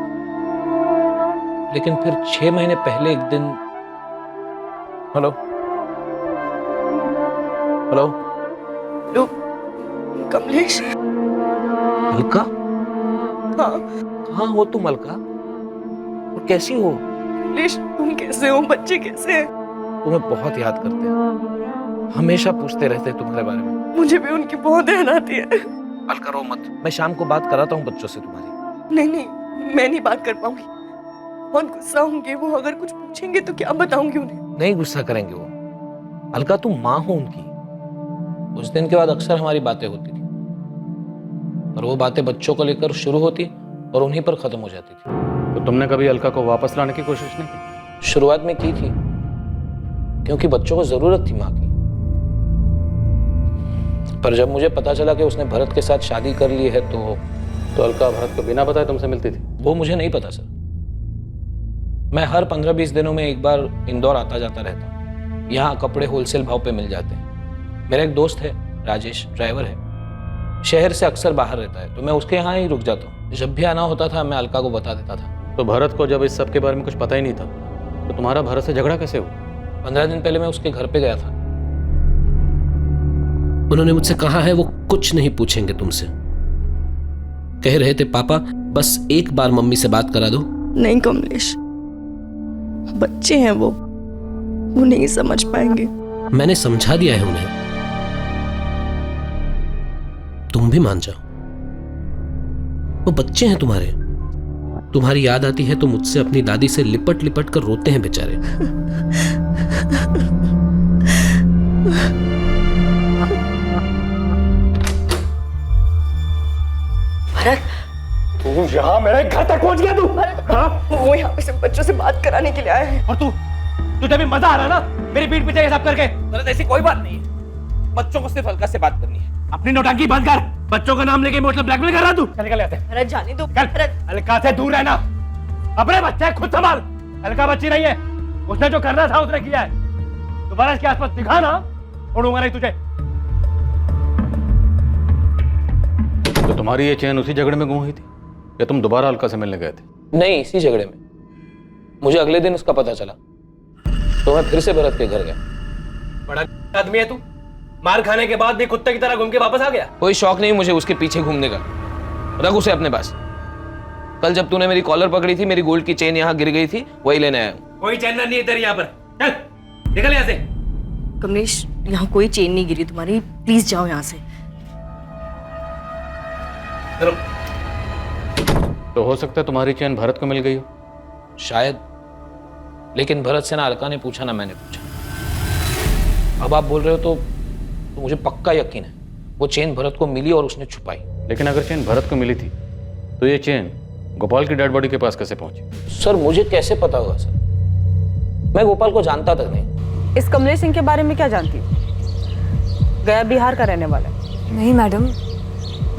लेकिन फिर 6 महीने पहले एक दिन। Hello hello hello Kamlesh. Alka? हाँ। कहाँ हो तुम अलका? और कैसी हो? कमलेश, तुम कैसे हो? बच्चे कैसे हैं? तुम्हें बहुत याद करते हैं, हमेशा पूछते रहते हैं तुम्हारे बारे में। मुझे भी उनकी बहुत ध्यान आती है। अलका रो मत, मैं शाम को बात कराता हूँ बच्चों से तुम्हारी। नहीं नहीं, मैं नहीं बात कर पाऊंगी, बहुत गुस्सा होंगे वो। अगर कुछ पूछेंगे तो क्या बताऊंगी उन्हें? नहीं गुस्सा करेंगे वो। अलका तुम माँ हो उनकी, उस दिन के बाद अक्सर हमारी बातें होती थी, पर वो बातें बच्चों को लेकर शुरू होती और उन्हीं पर खत्म हो जाती थी। तो तुमने कभी अलका को वापस लाने की कोशिश नहीं की? शुरुआत में की थी, क्योंकि बच्चों को जरूरत थी माँ की। पर जब मुझे पता चला कि उसने भरत के साथ शादी कर ली है तो अलका भरत को बिना बताए तुमसे मिलती थी? वो मुझे नहीं पता सर। मैं हर 15-20 दिनों में एक बार इंदौर आता जाता रहता हूँ। यहाँ कपड़े होलसेल भाव पे मिल जाते हैं। मेरा एक दोस्त है राजेश, ड्राइवर है, शहर से अक्सर बाहर रहता है, तो मैं उसके यहाँ ही रुक जाता हूँ। जब भी आना होता था मैं अलका को बता देता था। तो भरत को जब इस सब के बारे में कुछ पता ही नहीं था, तो तुम्हारा भरत से झगड़ा कैसे हुआ? 15 दिन पहले मैं उसके घर पे गया था। उन्होंने मुझसे कहा है वो कुछ नहीं पूछेंगे तुमसे। कह रहे थे पापा बस एक बार मम्मी से बात करा दो। नहीं कमलेश, बच्चे हैं वो नहीं समझ पाएंगे। मैंने समझा दिया है उन्हें, तुम भी मान जाओ। वो बच्चे हैं तुम्हारे। तुम्हारी याद आती है तो मुझसे अपनी दादी से लिपट लिपट कर रोते हैं बेचारे। भरत, तू यहाँ मेरे घर तक पहुंच गया तू? हाँ? वो यहाँ पे सिर्फ बच्चों से बात कराने के लिए आए हैं। और तुझे भी मजा आ रहा ना मेरी पीठ पीछे ये सब करके? भरत, ऐसी कोई बात नहीं है। बच्चों को सिर्फ अलका से बात करनी है। अपनी नौटंकी बंद कर। बच्चों का नाम लेके इमोशनल ब्लैकमेल कर रहा तू? चल निकल यहाँ से। भरत जाने दो। अलका से दूर रहना। अपने बच्चे खुद संभाल। अलका बच्ची नहीं है, उसने जो करना था उसने किया है। दोबारा इसके आसपास दिखाना, छोड़ूंगा नहीं तुझे। तो तुम्हारी ये चेन उसी झगड़े में गुम हुई थी या तुम दोबारा अलका से मिलने गए थे? नहीं, इसी झगड़े में। मुझे अगले दिन उसका पता चला तो मैं फिर से भरत के घर गया। बड़ा आदमी है तू, मार खाने के बाद भी कुत्ते की तरह घूम के वापस आ गया। कोई शौक नहीं मुझे उसके पीछे घूमने का। रख उसे अपने पास। कल जब तूने मेरी कॉलर पकड़ी थी, मेरी गोल्ड की चेन यहाँ गिर गई थी, वही लेने आया हूँ। कोई चैन नहीं है तेरी यहाँ पर। चल निकल यहाँ से। कमलेश, यहाँ कोई चेन नहीं गिरी तुम्हारी, प्लीज जाओ यहाँ से। तो हो सकता है तुम्हारी चेन भरत को मिल गई हो। शायद, लेकिन भरत से ना अलका ने पूछा ना मैंने पूछा। अब आप बोल रहे हो तो मुझे पक्का यकीन है वो चेन भरत को मिली और उसने छुपाई। लेकिन अगर चेन भरत को मिली थी तो ये चेन गोपाल की डेड बॉडी के पास कैसे पहुंची? सर मुझे कैसे पता होगा सर, मैं गोपाल को जानता तक नहीं। इस कमलेश सिंह के बारे में क्या जानती हो? गया बिहार का रहने वाला है। नहीं मैडम,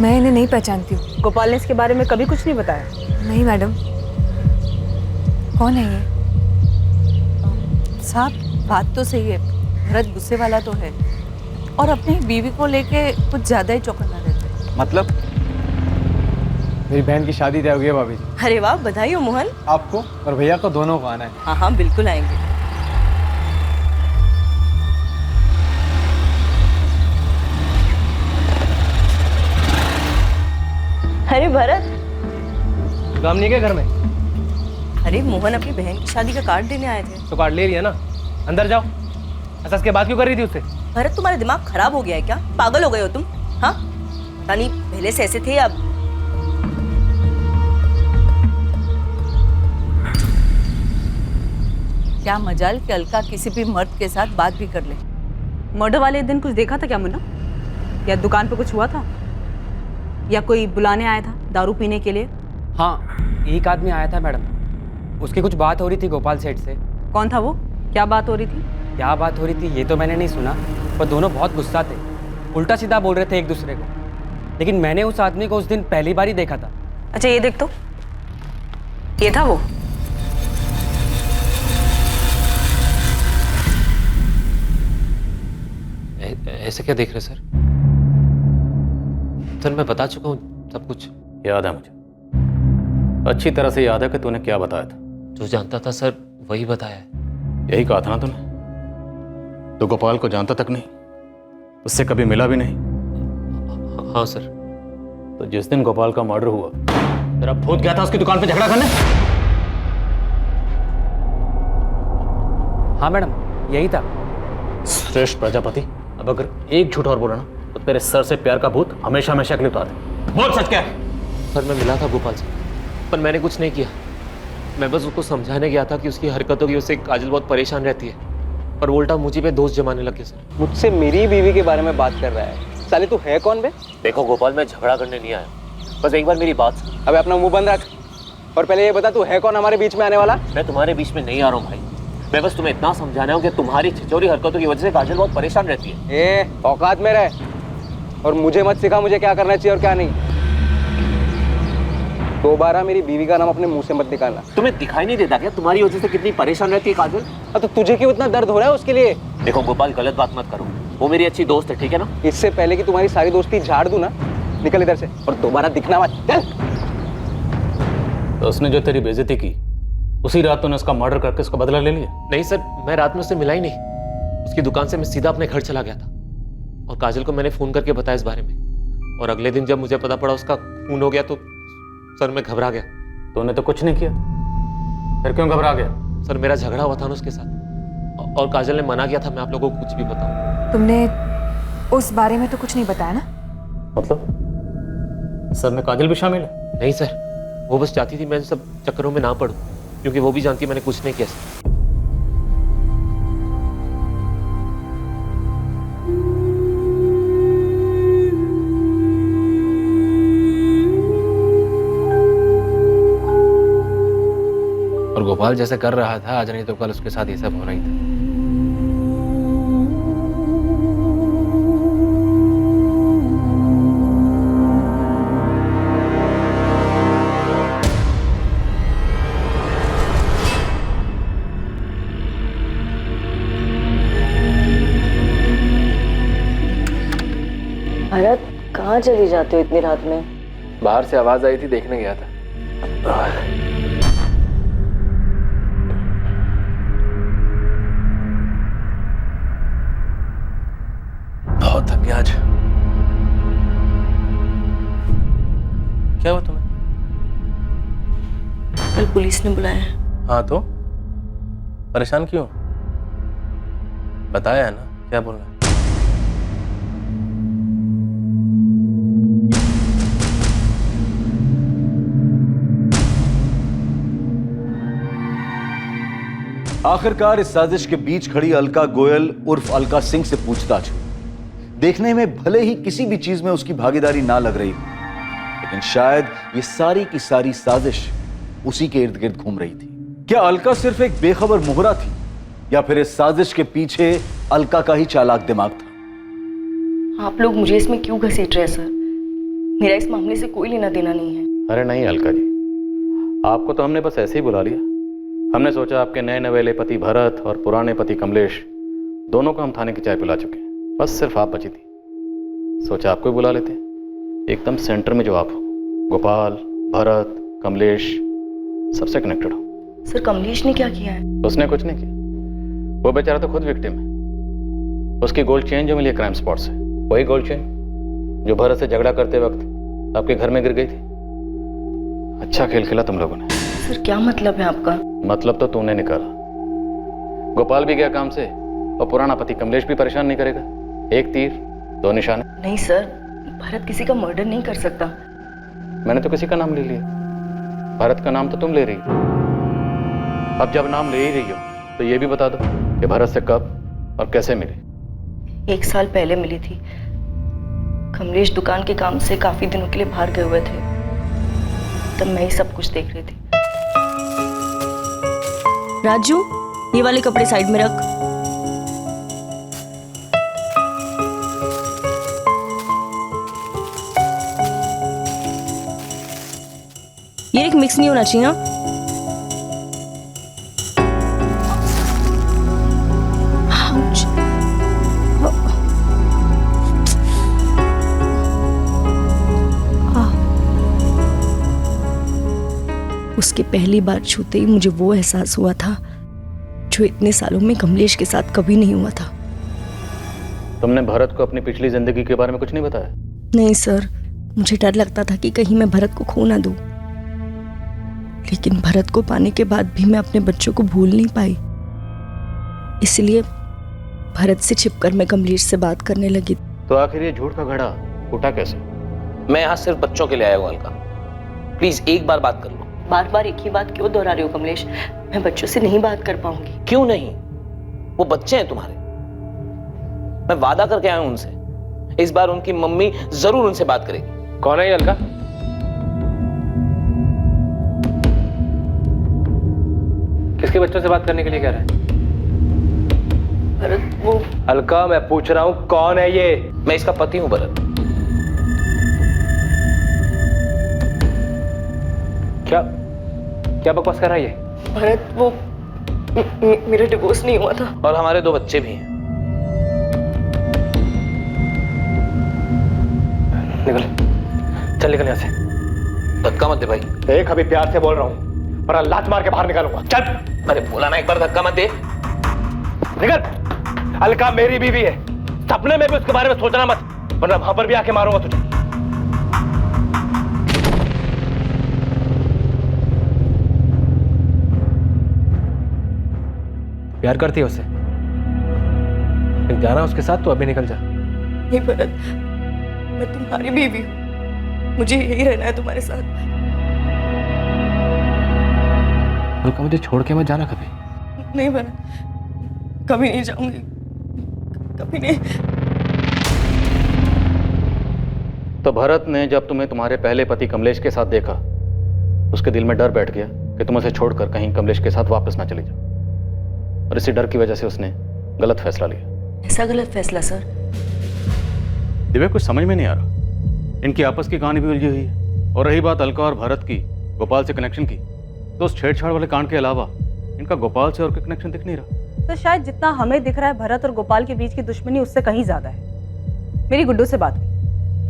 मैं इन्हें नहीं पहचानती हूँ। गोपाल ने इसके बारे में कभी कुछ नहीं बताया? नहीं मैडम। कौन है ये? साहब बात तो सही है, भरत गुस्से वाला तो है और अपनी बीवी को लेके कुछ ज्यादा ही चौकन्ना रहता है। मतलब? मेरी बहन की शादी तय हो गई है भाभी जी। अरे वाह, बधाई हो मोहन। आपको और भैया को दोनों को आना है। हाँ हाँ बिल्कुल आएंगे। अरे भरत, काम नहीं है घर में? अरे मोहन अपनी बहन की शादी का कार्ड देने आए थे। तो कार्ड ले लिया ना, अंदर जाओ। ऐसा इसके बाद क्यों कर रही थी उससे? भरत, तुम्हारा दिमाग खराब हो गया है क्या? पागल हो गए हो तुम? हाँ, पता नहीं पहले से ऐसे थे अब। क्या मजाल कि अलका किसी भी मर्द के साथ बात भी कर ले। मर्डर वाले दिन कुछ देखा था क्या मुन्ना? या दुकान पे कुछ हुआ था? या कोई बुलाने आया था दारू पीने के लिए? हाँ, एक आदमी आया था मैडम। उसकी कुछ बात हो रही थी गोपाल सेठ से। कौन था वो? क्या बात हो रही थी? क्या बात हो रही थी ये तो मैंने नहीं सुना, पर दोनों बहुत गुस्सा थे, उल्टा सीधा बोल रहे थे एक दूसरे को। लेकिन मैंने उस आदमी को उस दिन पहली बार ही देखा था। अच्छा ये देख तो, ये था वो। ऐसे क्या देख रहे सर? सर मैं बता चुका हूँ सब कुछ। याद है मुझे, अच्छी तरह से याद है कि तूने क्या बताया था। जो जानता था सर वही बताया है। यही कहा था ना तूने? तो गोपाल को जानता तक नहीं, उससे कभी मिला भी नहीं। हाँ सर। तो जिस दिन गोपाल का मर्डर हुआ तेरा भूत गया था उसकी दुकान पे झगड़ा करने? हाँ मैडम, यही था। श्रेष्ठ प्रजापति, अब अगर एक झूठ और बोला ना तो तेरे सर से प्यार का भूत हमेशा हमेशा के लिए उतार दे। बोल सच क्या है? सर मैं मिला था गोपाल से, पर मैंने कुछ नहीं किया। मैं बस उसको समझाने गया था कि उसकी हरकतों की उससे काजल बहुत परेशान रहती है। और उल्टा मुझे पे दोष जमाने लगे सर। मुझसे मेरी बीवी के बारे में बात कर रहा है। साले तू है कौन बे? देखो गोपाल, मैं झगड़ा करने नहीं आया, बस एक बार मेरी बात सुन। अबे अपना मुंह बंद रख और पहले ये बता तू है कौन हमारे बीच में आने वाला? मैं तुम्हारे बीच में नहीं आ रहा हूँ भाई, मैं बस तुम्हें इतना समझाना हूँ कि तुम्हारी छिछोरी हरकतों की वजह से काजल बहुत परेशान रहती है। ए, औकात में रह और मुझे मत सिखा मुझे क्या करना चाहिए और क्या नहीं। दोबारा मेरी बीवी का नाम अपने मुंह से मत निकालना। तुम्हें दिखाई नहीं देता क्या तुम्हारी वजह से कितनी परेशान रहती है काजल? तो तुझे क्यों इतना दर्द हो रहा है उसके लिए? देखो गोपाल, गलत बात मत करो, वो मेरी अच्छी दोस्त है, ठीक है ना? इससे पहले कि तुम्हारी सारी दोस्ती झाड़ दूं ना, निकल इधर से और दोबारा दिखना मत। चल। तो उसने जो तेरी बेइज्जती की, उसी रात तूने उसका मर्डर करके उसका बदला ले लिया? नहीं सर, मैं रात में उससे मिला ही नहीं। उसकी दुकान से मैं सीधा अपने घर चला गया था और काजल को मैंने फोन करके बताया इस बारे में, और अगले दिन जब मुझे पता पड़ा उसका खून हो गया तो सर मैं घबरा गया। तूने तो कुछ नहीं किया, फिर क्यों घबरा गया? सर मेरा झगड़ा हुआ था ना उसके साथ, और काजल ने मना किया था मैं आप लोगों को कुछ भी बताऊं। तुमने उस बारे में तो कुछ नहीं बताया ना? मतलब सर में काजल भी शामिल है? नहीं सर, वो बस चाहती थी मैं सब चक्करों में ना पड़ूं, क्योंकि वो भी जानती है मैंने कुछ नहीं किया सर। और गोपाल जैसे कर रहा था आज नहीं तो कल उसके साथ ये सब होना ही था। भरत, कहाँ चली जाते हो इतनी रात में? बाहर से आवाज आई थी, देखने गया था। बहुत थक गया आज। क्या हुआ तुम्हें? कल पुलिस ने बुलाया है। हाँ तो परेशान क्यों? बताया है ना क्या बोलना है। आखिरकार इस साजिश के बीच खड़ी अलका गोयल उर्फ अलका सिंह से पूछताछ हुई। देखने में भले ही किसी भी चीज में उसकी भागीदारी ना लग रही हो, लेकिन शायद ये सारी की सारी साजिश उसी के इर्द गिर्द घूम रही थी। क्या अलका सिर्फ एक बेखबर मोहरा थी, या फिर इस साजिश के पीछे अलका का ही चालाक दिमाग था? आप लोग मुझे इसमें क्यों घसीट रहे हैं सर? मेरा इस मामले से कोई लेना देना नहीं है। अरे नहीं अलका जी, आपको तो हमने बस ऐसे ही बुला लिया। हमने सोचा आपके नए नवेले पति भरत और पुराने पति कमलेश दोनों को हम थाने की चाय पिला चुके हैं, बस सिर्फ आप बची थी। सोचा आपको ही बुला लेते, एकदम सेंटर में जो आप हो, गोपाल, भरत, कमलेश सबसे कनेक्टेड हो। सर कमलेश ने क्या किया है? उसने कुछ नहीं किया, वो बेचारा तो खुद विक्टिम है। उसकी गोल्ड चेन जो मिली है क्राइम स्पॉट से, वही गोल्ड चेन जो भरत से झगड़ा करते वक्त आपके घर में गिर गई थी। अच्छा खेल खेला तुम लोगों ने। सर क्या मतलब है आपका? मतलब तो तूने निकाला। गोपाल भी गया काम से और पुराना पति कमलेश भी परेशान नहीं करेगा। एक तीर दो निशाने। नहीं सर, भरत किसी का मर्डर नहीं कर सकता। मैंने तो किसी का नाम ले लिया, भरत का नाम तो तुम ले रही हो। अब जब नाम ले ही रही हो तो ये भी बता दो कि भरत से कब और कैसे मिली? 1 साल पहले मिली थी। कमलेश दुकान के काम से काफी दिनों के लिए बाहर गए हुए थे, तब मैं ही सब कुछ देख रही थी। राजू, ये वाले कपड़े साइड में रख। ये एक मिक्स नहीं होना चाहिए। उसके पहली बार छूते ही मुझे वो एहसास हुआ था जो इतने सालों में कमलेश के साथ कभी नहीं हुआ था। तुमने भरत को अपनी पिछली जिंदगी के बारे में कुछ नहीं बताया? नहीं सर, मुझे डर लगता था कि कहीं मैं भरत को खो ना दूं। लेकिन भरत को पाने के बाद भी मैं अपने बच्चों को भूल नहीं पाई। इसलिए भरत से छिपकर मैं कमलेश से बात करने लगी। तो आखिर ये झूठ का घड़ा फूटा कैसे? मैं यहाँ सिर्फ बच्चों के लिए आया हूँ अलका, प्लीज एक बार बात कर लो। बार बार एक ही बात क्यों दोहरा रहे हो कमलेश? मैं बच्चों से नहीं बात कर पाऊंगी। क्यों नहीं? वो बच्चे हैं तुम्हारे। मैं वादा करके आया हूं उनसे, इस बार उनकी मम्मी जरूर उनसे बात करेगी। कौन है ये अलका? किसके बच्चों से बात करने के लिए कह रहा है? भरत वो अलका, मैं पूछ रहा हूं कौन है ये? मैं इसका पति हूं भरत। क्या क्या बकवास कर रहा है ये? भरत वो मेरा डिवोर्स नहीं हुआ था और हमारे 2 बच्चे भी हैं। निकल, चल निकल यहाँ से। धक्का मत दे भाई। देख अभी प्यार से बोल रहा हूँ वरना लात मार के बाहर निकालूंगा। चल। अरे बोला ना एक बार, धक्का मत दे। निकल। अलका मेरी बीवी है, सपने में भी उसके बारे में सोचना मत, वरना वहां पर भी आके मारूंगा तुझे। प्यार करती है उससे? जाना उसके साथ तो अभी निकल जा। नहीं भरत, मैं तुम्हारी बीवी हूँ, मुझे यही रहना है तुम्हारे साथ। अलका मुझे छोड़ के मत जाना कभी। नहीं भरत, कभी नहीं जाऊंगी, कभी नहीं। तो भरत ने जब तुम्हें तुम्हारे पहले पति कमलेश के साथ देखा, उसके दिल में डर बैठ गया कि तुम उसे छोड़कर कहीं कमलेश के साथ वापस ना चली जाओ, और इसी डर की वजह से उसने गलत फैसला लिया। ऐसा गलत फैसला सर? दिव्या कुछ समझ में नहीं आ रहा। इनकी आपस की कहानी भी उलझी हुई है, और रही बात अलका और भरत की गोपाल से कनेक्शन की, तो उस छेड़छाड़ वाले कांड के अलावा इनका गोपाल से और कोई कनेक्शन दिख नहीं रहा। तो शायद जितना हमें दिख रहा है भरत और गोपाल के बीच की दुश्मनी उससे कहीं ज्यादा है। मेरी गुड्डू से बात हुई,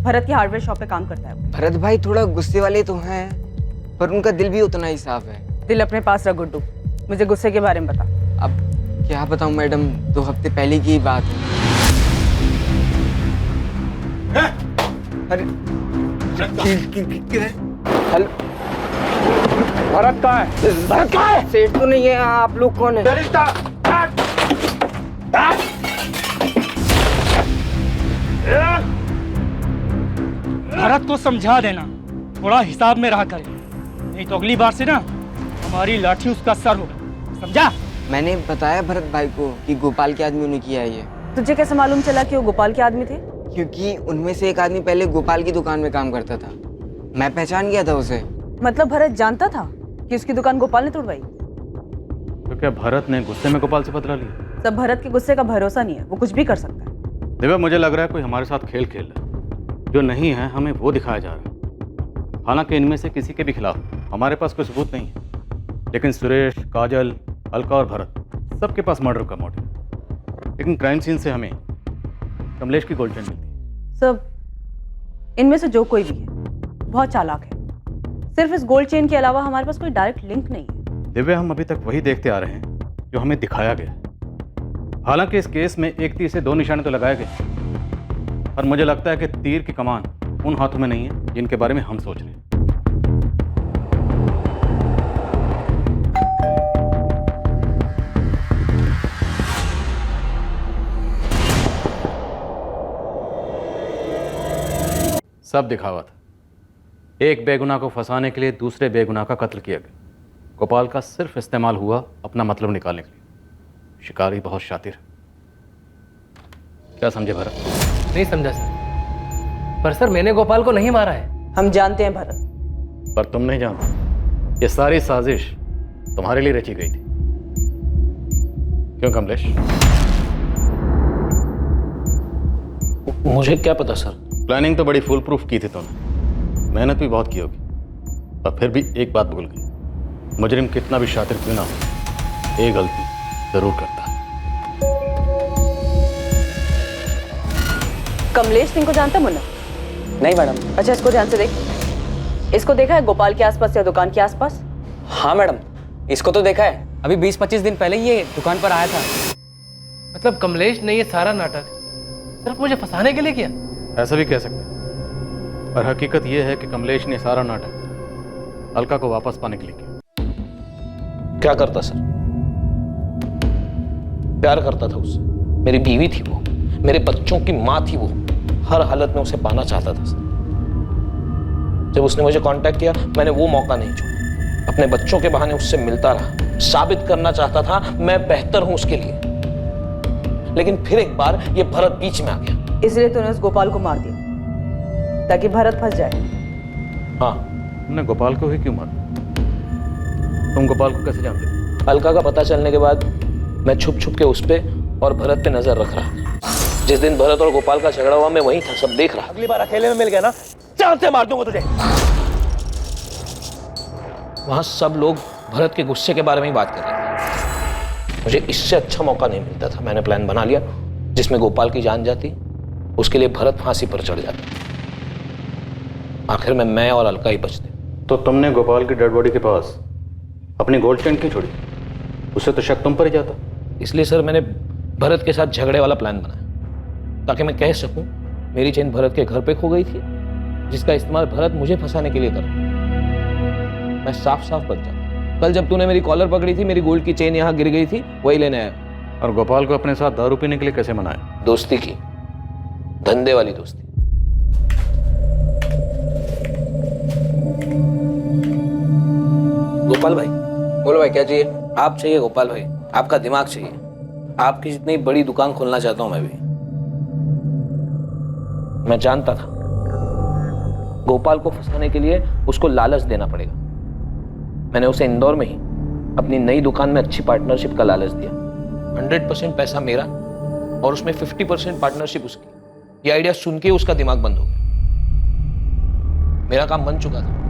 भरत की हार्डवेयर शॉप पे काम करता है। भरत भाई थोड़ा गुस्से वाले तो हैं, पर उनका दिल भी उतना ही साफ है। दिल अपने पास रख गुड्डू, मुझे गुस्से के बारे में बता। अब क्या बताऊं मैडम, 2 हफ्ते पहले की बात है। अरे हेलो, भरत कहाँ है? भरत कहाँ है? सेठ तो नहीं है, आप लोग कौन है? भरत को समझा देना, थोड़ा हिसाब में रहा करे, नहीं तो अगली बार से ना हमारी लाठी उसका सर होगा, समझा? मैंने बताया भरत भाई को कि गोपाल के आदमी उन्हें किया है ये। तुझे कैसे मालूम चला कि वो गोपाल के आदमी थे? क्योंकि उनमें से एक आदमी पहले गोपाल की दुकान में काम करता था, मैं पहचान गया था उसे। मतलब भरत जानता था कि उसकी दुकान गोपाल ने तोड़वाई? तो क्या भरत ने गुस्से में गोपाल से बदला लिया? सब भरत के गुस्से का भरोसा नहीं है, वो कुछ भी कर सकता है। दिव्या मुझे लग रहा है कोई हमारे साथ खेल खेल रहा है, जो नहीं है हमें वो दिखाया जा रहा है। हालांकि इनमें से किसी के भी खिलाफ हमारे पास कोई सबूत नहीं है, लेकिन सुरेश, काजल, अलका और भरत सबके पास मर्डर का मोटिव। लेकिन क्राइम सीन से हमें कमलेश की गोल्ड चेन मिलती है। सब इनमें से जो कोई भी है बहुत चालाक है। सिर्फ इस गोल्ड चेन के अलावा हमारे पास कोई डायरेक्ट लिंक नहीं है। दिव्या हम अभी तक वही देखते आ रहे हैं जो हमें दिखाया गया है। हालांकि इस केस में एक तीर से 2 निशाने तो लगाए गए, पर मुझे लगता है कि तीर की कमान उन हाथों में नहीं है जिनके बारे में हम सोच रहे हैं। सब दिखावा था, एक बेगुनाह को फंसाने के लिए दूसरे बेगुनाह का कत्ल किया गया। गोपाल का सिर्फ इस्तेमाल हुआ अपना मतलब निकालने के लिए। शिकारी बहुत शातिर है। क्या समझे भरत? नहीं समझा सर, पर सर मैंने गोपाल को नहीं मारा है। हम जानते हैं भरत, पर तुम नहीं जानते। ये सारी साजिश तुम्हारे लिए रची गई थी, क्यों कमलेश? मुझे क्या पता सर। प्लानिंग तो बड़ी फुल प्रूफ की थी तुमने, मेहनत भी बहुत की होगी, पर फिर भी एक बात भूल गई। मुजरिम कितना भी शातिर क्यों ना हो, एक गलती जरूर करता है। कमलेश सिंह को जानता मुन्ना? नहीं मैडम। अच्छा इसको ध्यान से देख। इसको देखा है गोपाल के आसपास या दुकान के आसपास? हाँ मैडम, इसको तो देखा है, अभी 20-25 दिन पहले ये दुकान पर आया था। मतलब कमलेश ने ये सारा नाटक सिर्फ मुझे फंसाने के लिए किया? ऐसा भी कह सकते हैं, पर हकीकत यह है कि कमलेश ने सारा नाटक अलका को वापस पाने के लिए किया। क्या करता सर? प्यार करता था उससे, मेरी बीवी थी वो, मेरे बच्चों की मां थी वो, हर हालत में उसे पाना चाहता था सर। जब उसने मुझे कांटेक्ट किया मैंने वो मौका नहीं छोड़ा, अपने बच्चों के बहाने उससे मिलता रहा, साबित करना चाहता था मैं बेहतर हूं उसके लिए। लेकिन फिर एक बार ये भरत बीच में आ गया। इसलिए तूने उस गोपाल को मार दिया ताकि भरत फंस जाए। हाँ, तुमने गोपाल को ही क्यों मारा? तुम गोपाल को कैसे जानते थे? अलका का पता चलने के बाद मैं छुप छुप के उस पे और भरत पे नजर रख रहा था। जिस दिन भरत और गोपाल का झगड़ा हुआ मैं वहीं था, सब देख रहा। अगली बार अकेले में मिल गया ना, चांद से मार दूंगा तुझे। वहां सब लोग भरत के गुस्से के बारे में ही बात कर रहे थे। मुझे इससे अच्छा मौका नहीं मिलता था। मैंने प्लान बना लिया जिसमें गोपाल की जान जाती, उसके लिए भरत फांसी पर चढ़ जाता। आखिर में मैं और अलका ही बचते। तो तुमने गोपाल की डेड बॉडी के पास अपनी गोल्ड चेन क्यों छोड़ी? उससे तो शक तुम पर ही जाता। इसलिए सर मैंने भरत के साथ झगड़े वाला प्लान बनाया ताकि मैं कह सकूं मेरी चेन भरत के घर पे खो गई थी, जिसका इस्तेमाल भरत मुझे फंसाने के लिए कर। मैं साफ साफ बच जाता। कल जब तूने मेरी कॉलर पकड़ी थी, मेरी गोल्ड की चेन यहाँ गिर गई थी, वही लेने आया। और गोपाल को अपने साथ दारू पीने के लिए कैसे मनाया? दोस्ती की, धंधे वाली दोस्ती। गोपाल भाई, बोलो भाई क्या चाहिए? आप चाहिए गोपाल भाई, आपका दिमाग चाहिए। आपकी जितनी बड़ी दुकान खोलना चाहता हूं मैं भी। मैं जानता था गोपाल को फंसाने के लिए उसको लालच देना पड़ेगा। मैंने उसे इंदौर में ही अपनी नई दुकान में अच्छी पार्टनरशिप का लालच दिया। 100% पैसा मेरा और उसमें 50% पार्टनरशिप उसकी। ये आइडिया सुन के उसका दिमाग बंद हो गया। मेरा काम बन चुका था।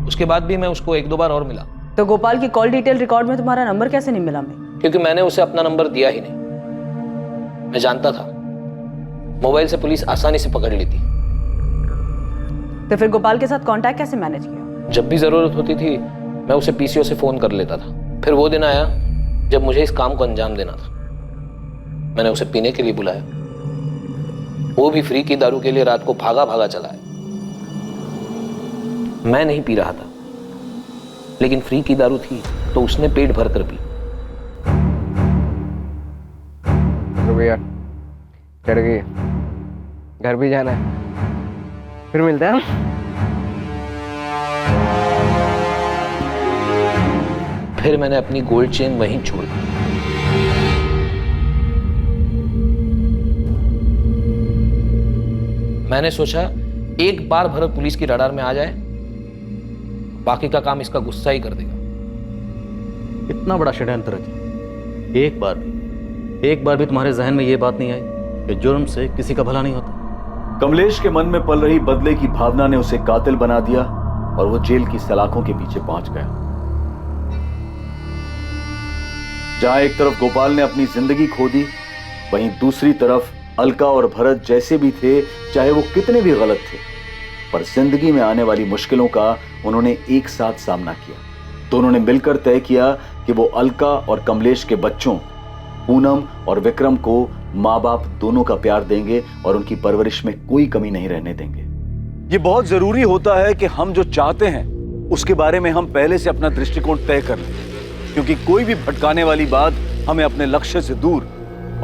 उसके बाद भी मैं उसको 1-2 बार और मिला। तो गोपाल की कॉल डिटेल रिकॉर्ड में तुम्हारा नंबर कैसे नहीं मिला? मैं क्योंकि मैंने उसे अपना नंबर दिया ही नहीं। मैं जानता था मोबाइल से पुलिस आसानी से पकड़ लेती। तो फिर गोपाल के साथ कांटेक्ट कैसे मैनेज किया? जब भी जरूरत होती थी मैं उसे पीसीओ से फोन कर लेता था। फिर वो दिन आया जब मुझे इस काम को अंजाम देना था। मैंने उसे पीने के लिए बुलाया। वो भी फ्री की दारू के लिए रात को भागा भागा चला है। मैं नहीं पी रहा था, लेकिन फ्री की दारू थी तो उसने पेट भर कर पी। भैया चढ़ गई, घर भी जाना है, फिर मिलते हैं। फिर मैंने अपनी गोल्ड चेन वहीं छोड़ दी। मैंने सोचा एक बार भरत पुलिस की रडार में आ जाए, बाकी का काम इसका गुस्सा ही कर देगा। इतना बड़ा षड्यंत्र रचा, एक बार भी तुम्हारे जहन में यह बात नहीं आई कि जुर्म से किसी का भला नहीं होता? कमलेश के मन में पल रही बदले की भावना ने उसे कातिल बना दिया और वो जेल की सलाखों के पीछे पहुंच गया। जहां एक तरफ गोपाल ने अपनी जिंदगी खो दी, वहीं दूसरी तरफ अलका और भरत जैसे भी थे, चाहे वो कितने भी गलत थे, पर जिंदगी में आने वाली मुश्किलों का उन्होंने एक साथ सामना किया। तो उन्होंने मिलकर तय किया कि वो अलका और कमलेश के बच्चों पूनम और विक्रम को माँ बाप दोनों का प्यार देंगे और उनकी परवरिश में कोई कमी नहीं रहने देंगे। ये बहुत जरूरी होता है कि हम जो चाहते हैं उसके बारे में हम पहले से अपना दृष्टिकोण तय कर लें, क्योंकि कोई भी भटकाने वाली बात हमें अपने लक्ष्य से दूर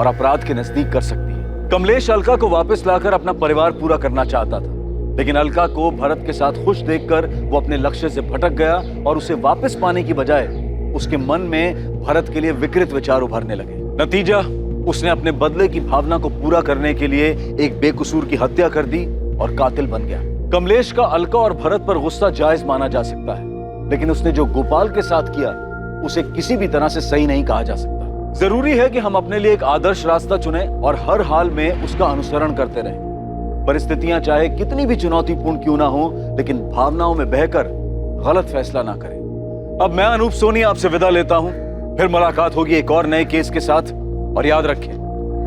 और अपराध के नजदीक कर सकती है। कमलेश अलका को वापस लाकर अपना परिवार पूरा करना चाहता था, लेकिन अलका को भरत के साथ खुश देखकर वो अपने लक्ष्य से भटक गया और उसे वापस पाने की बजाय उसके मन में भरत के लिए विकृत विचार उभरने लगे। नतीजा, उसने अपने बदले की भावना को पूरा करने के लिए एक बेकसूर की हत्या कर दी और कातिल बन गया। कमलेश का अलका और भरत पर गुस्सा जायज माना जा सकता है, लेकिन उसने जो गोपाल के साथ किया उसे किसी भी तरह से सही नहीं कहा जा सकता। जरूरी है कि हम अपने लिए एक आदर्श रास्ता चुनें और हर हाल में उसका अनुसरण करते रहें। परिस्थितियां चाहे कितनी भी चुनौतीपूर्ण क्यों ना हो, लेकिन भावनाओं में बहकर गलत फैसला ना करें। अब मैं अनूप सोनी आपसे विदा लेता हूं। फिर मुलाकात होगी एक और नए केस के साथ। और याद रखें,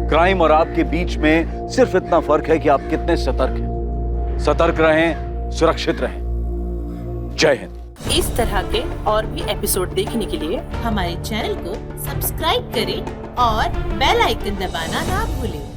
क्राइम और आपके बीच में सिर्फ इतना फर्क है कि आप कितने सतर्क हैं। सतर्क रहें, सुरक्षित रहें। जय हिंद। इस तरह के और भी एपिसोड देखने के लिए हमारे चैनल को सब्सक्राइब करें और बेल आइकन दबाना ना भूलें।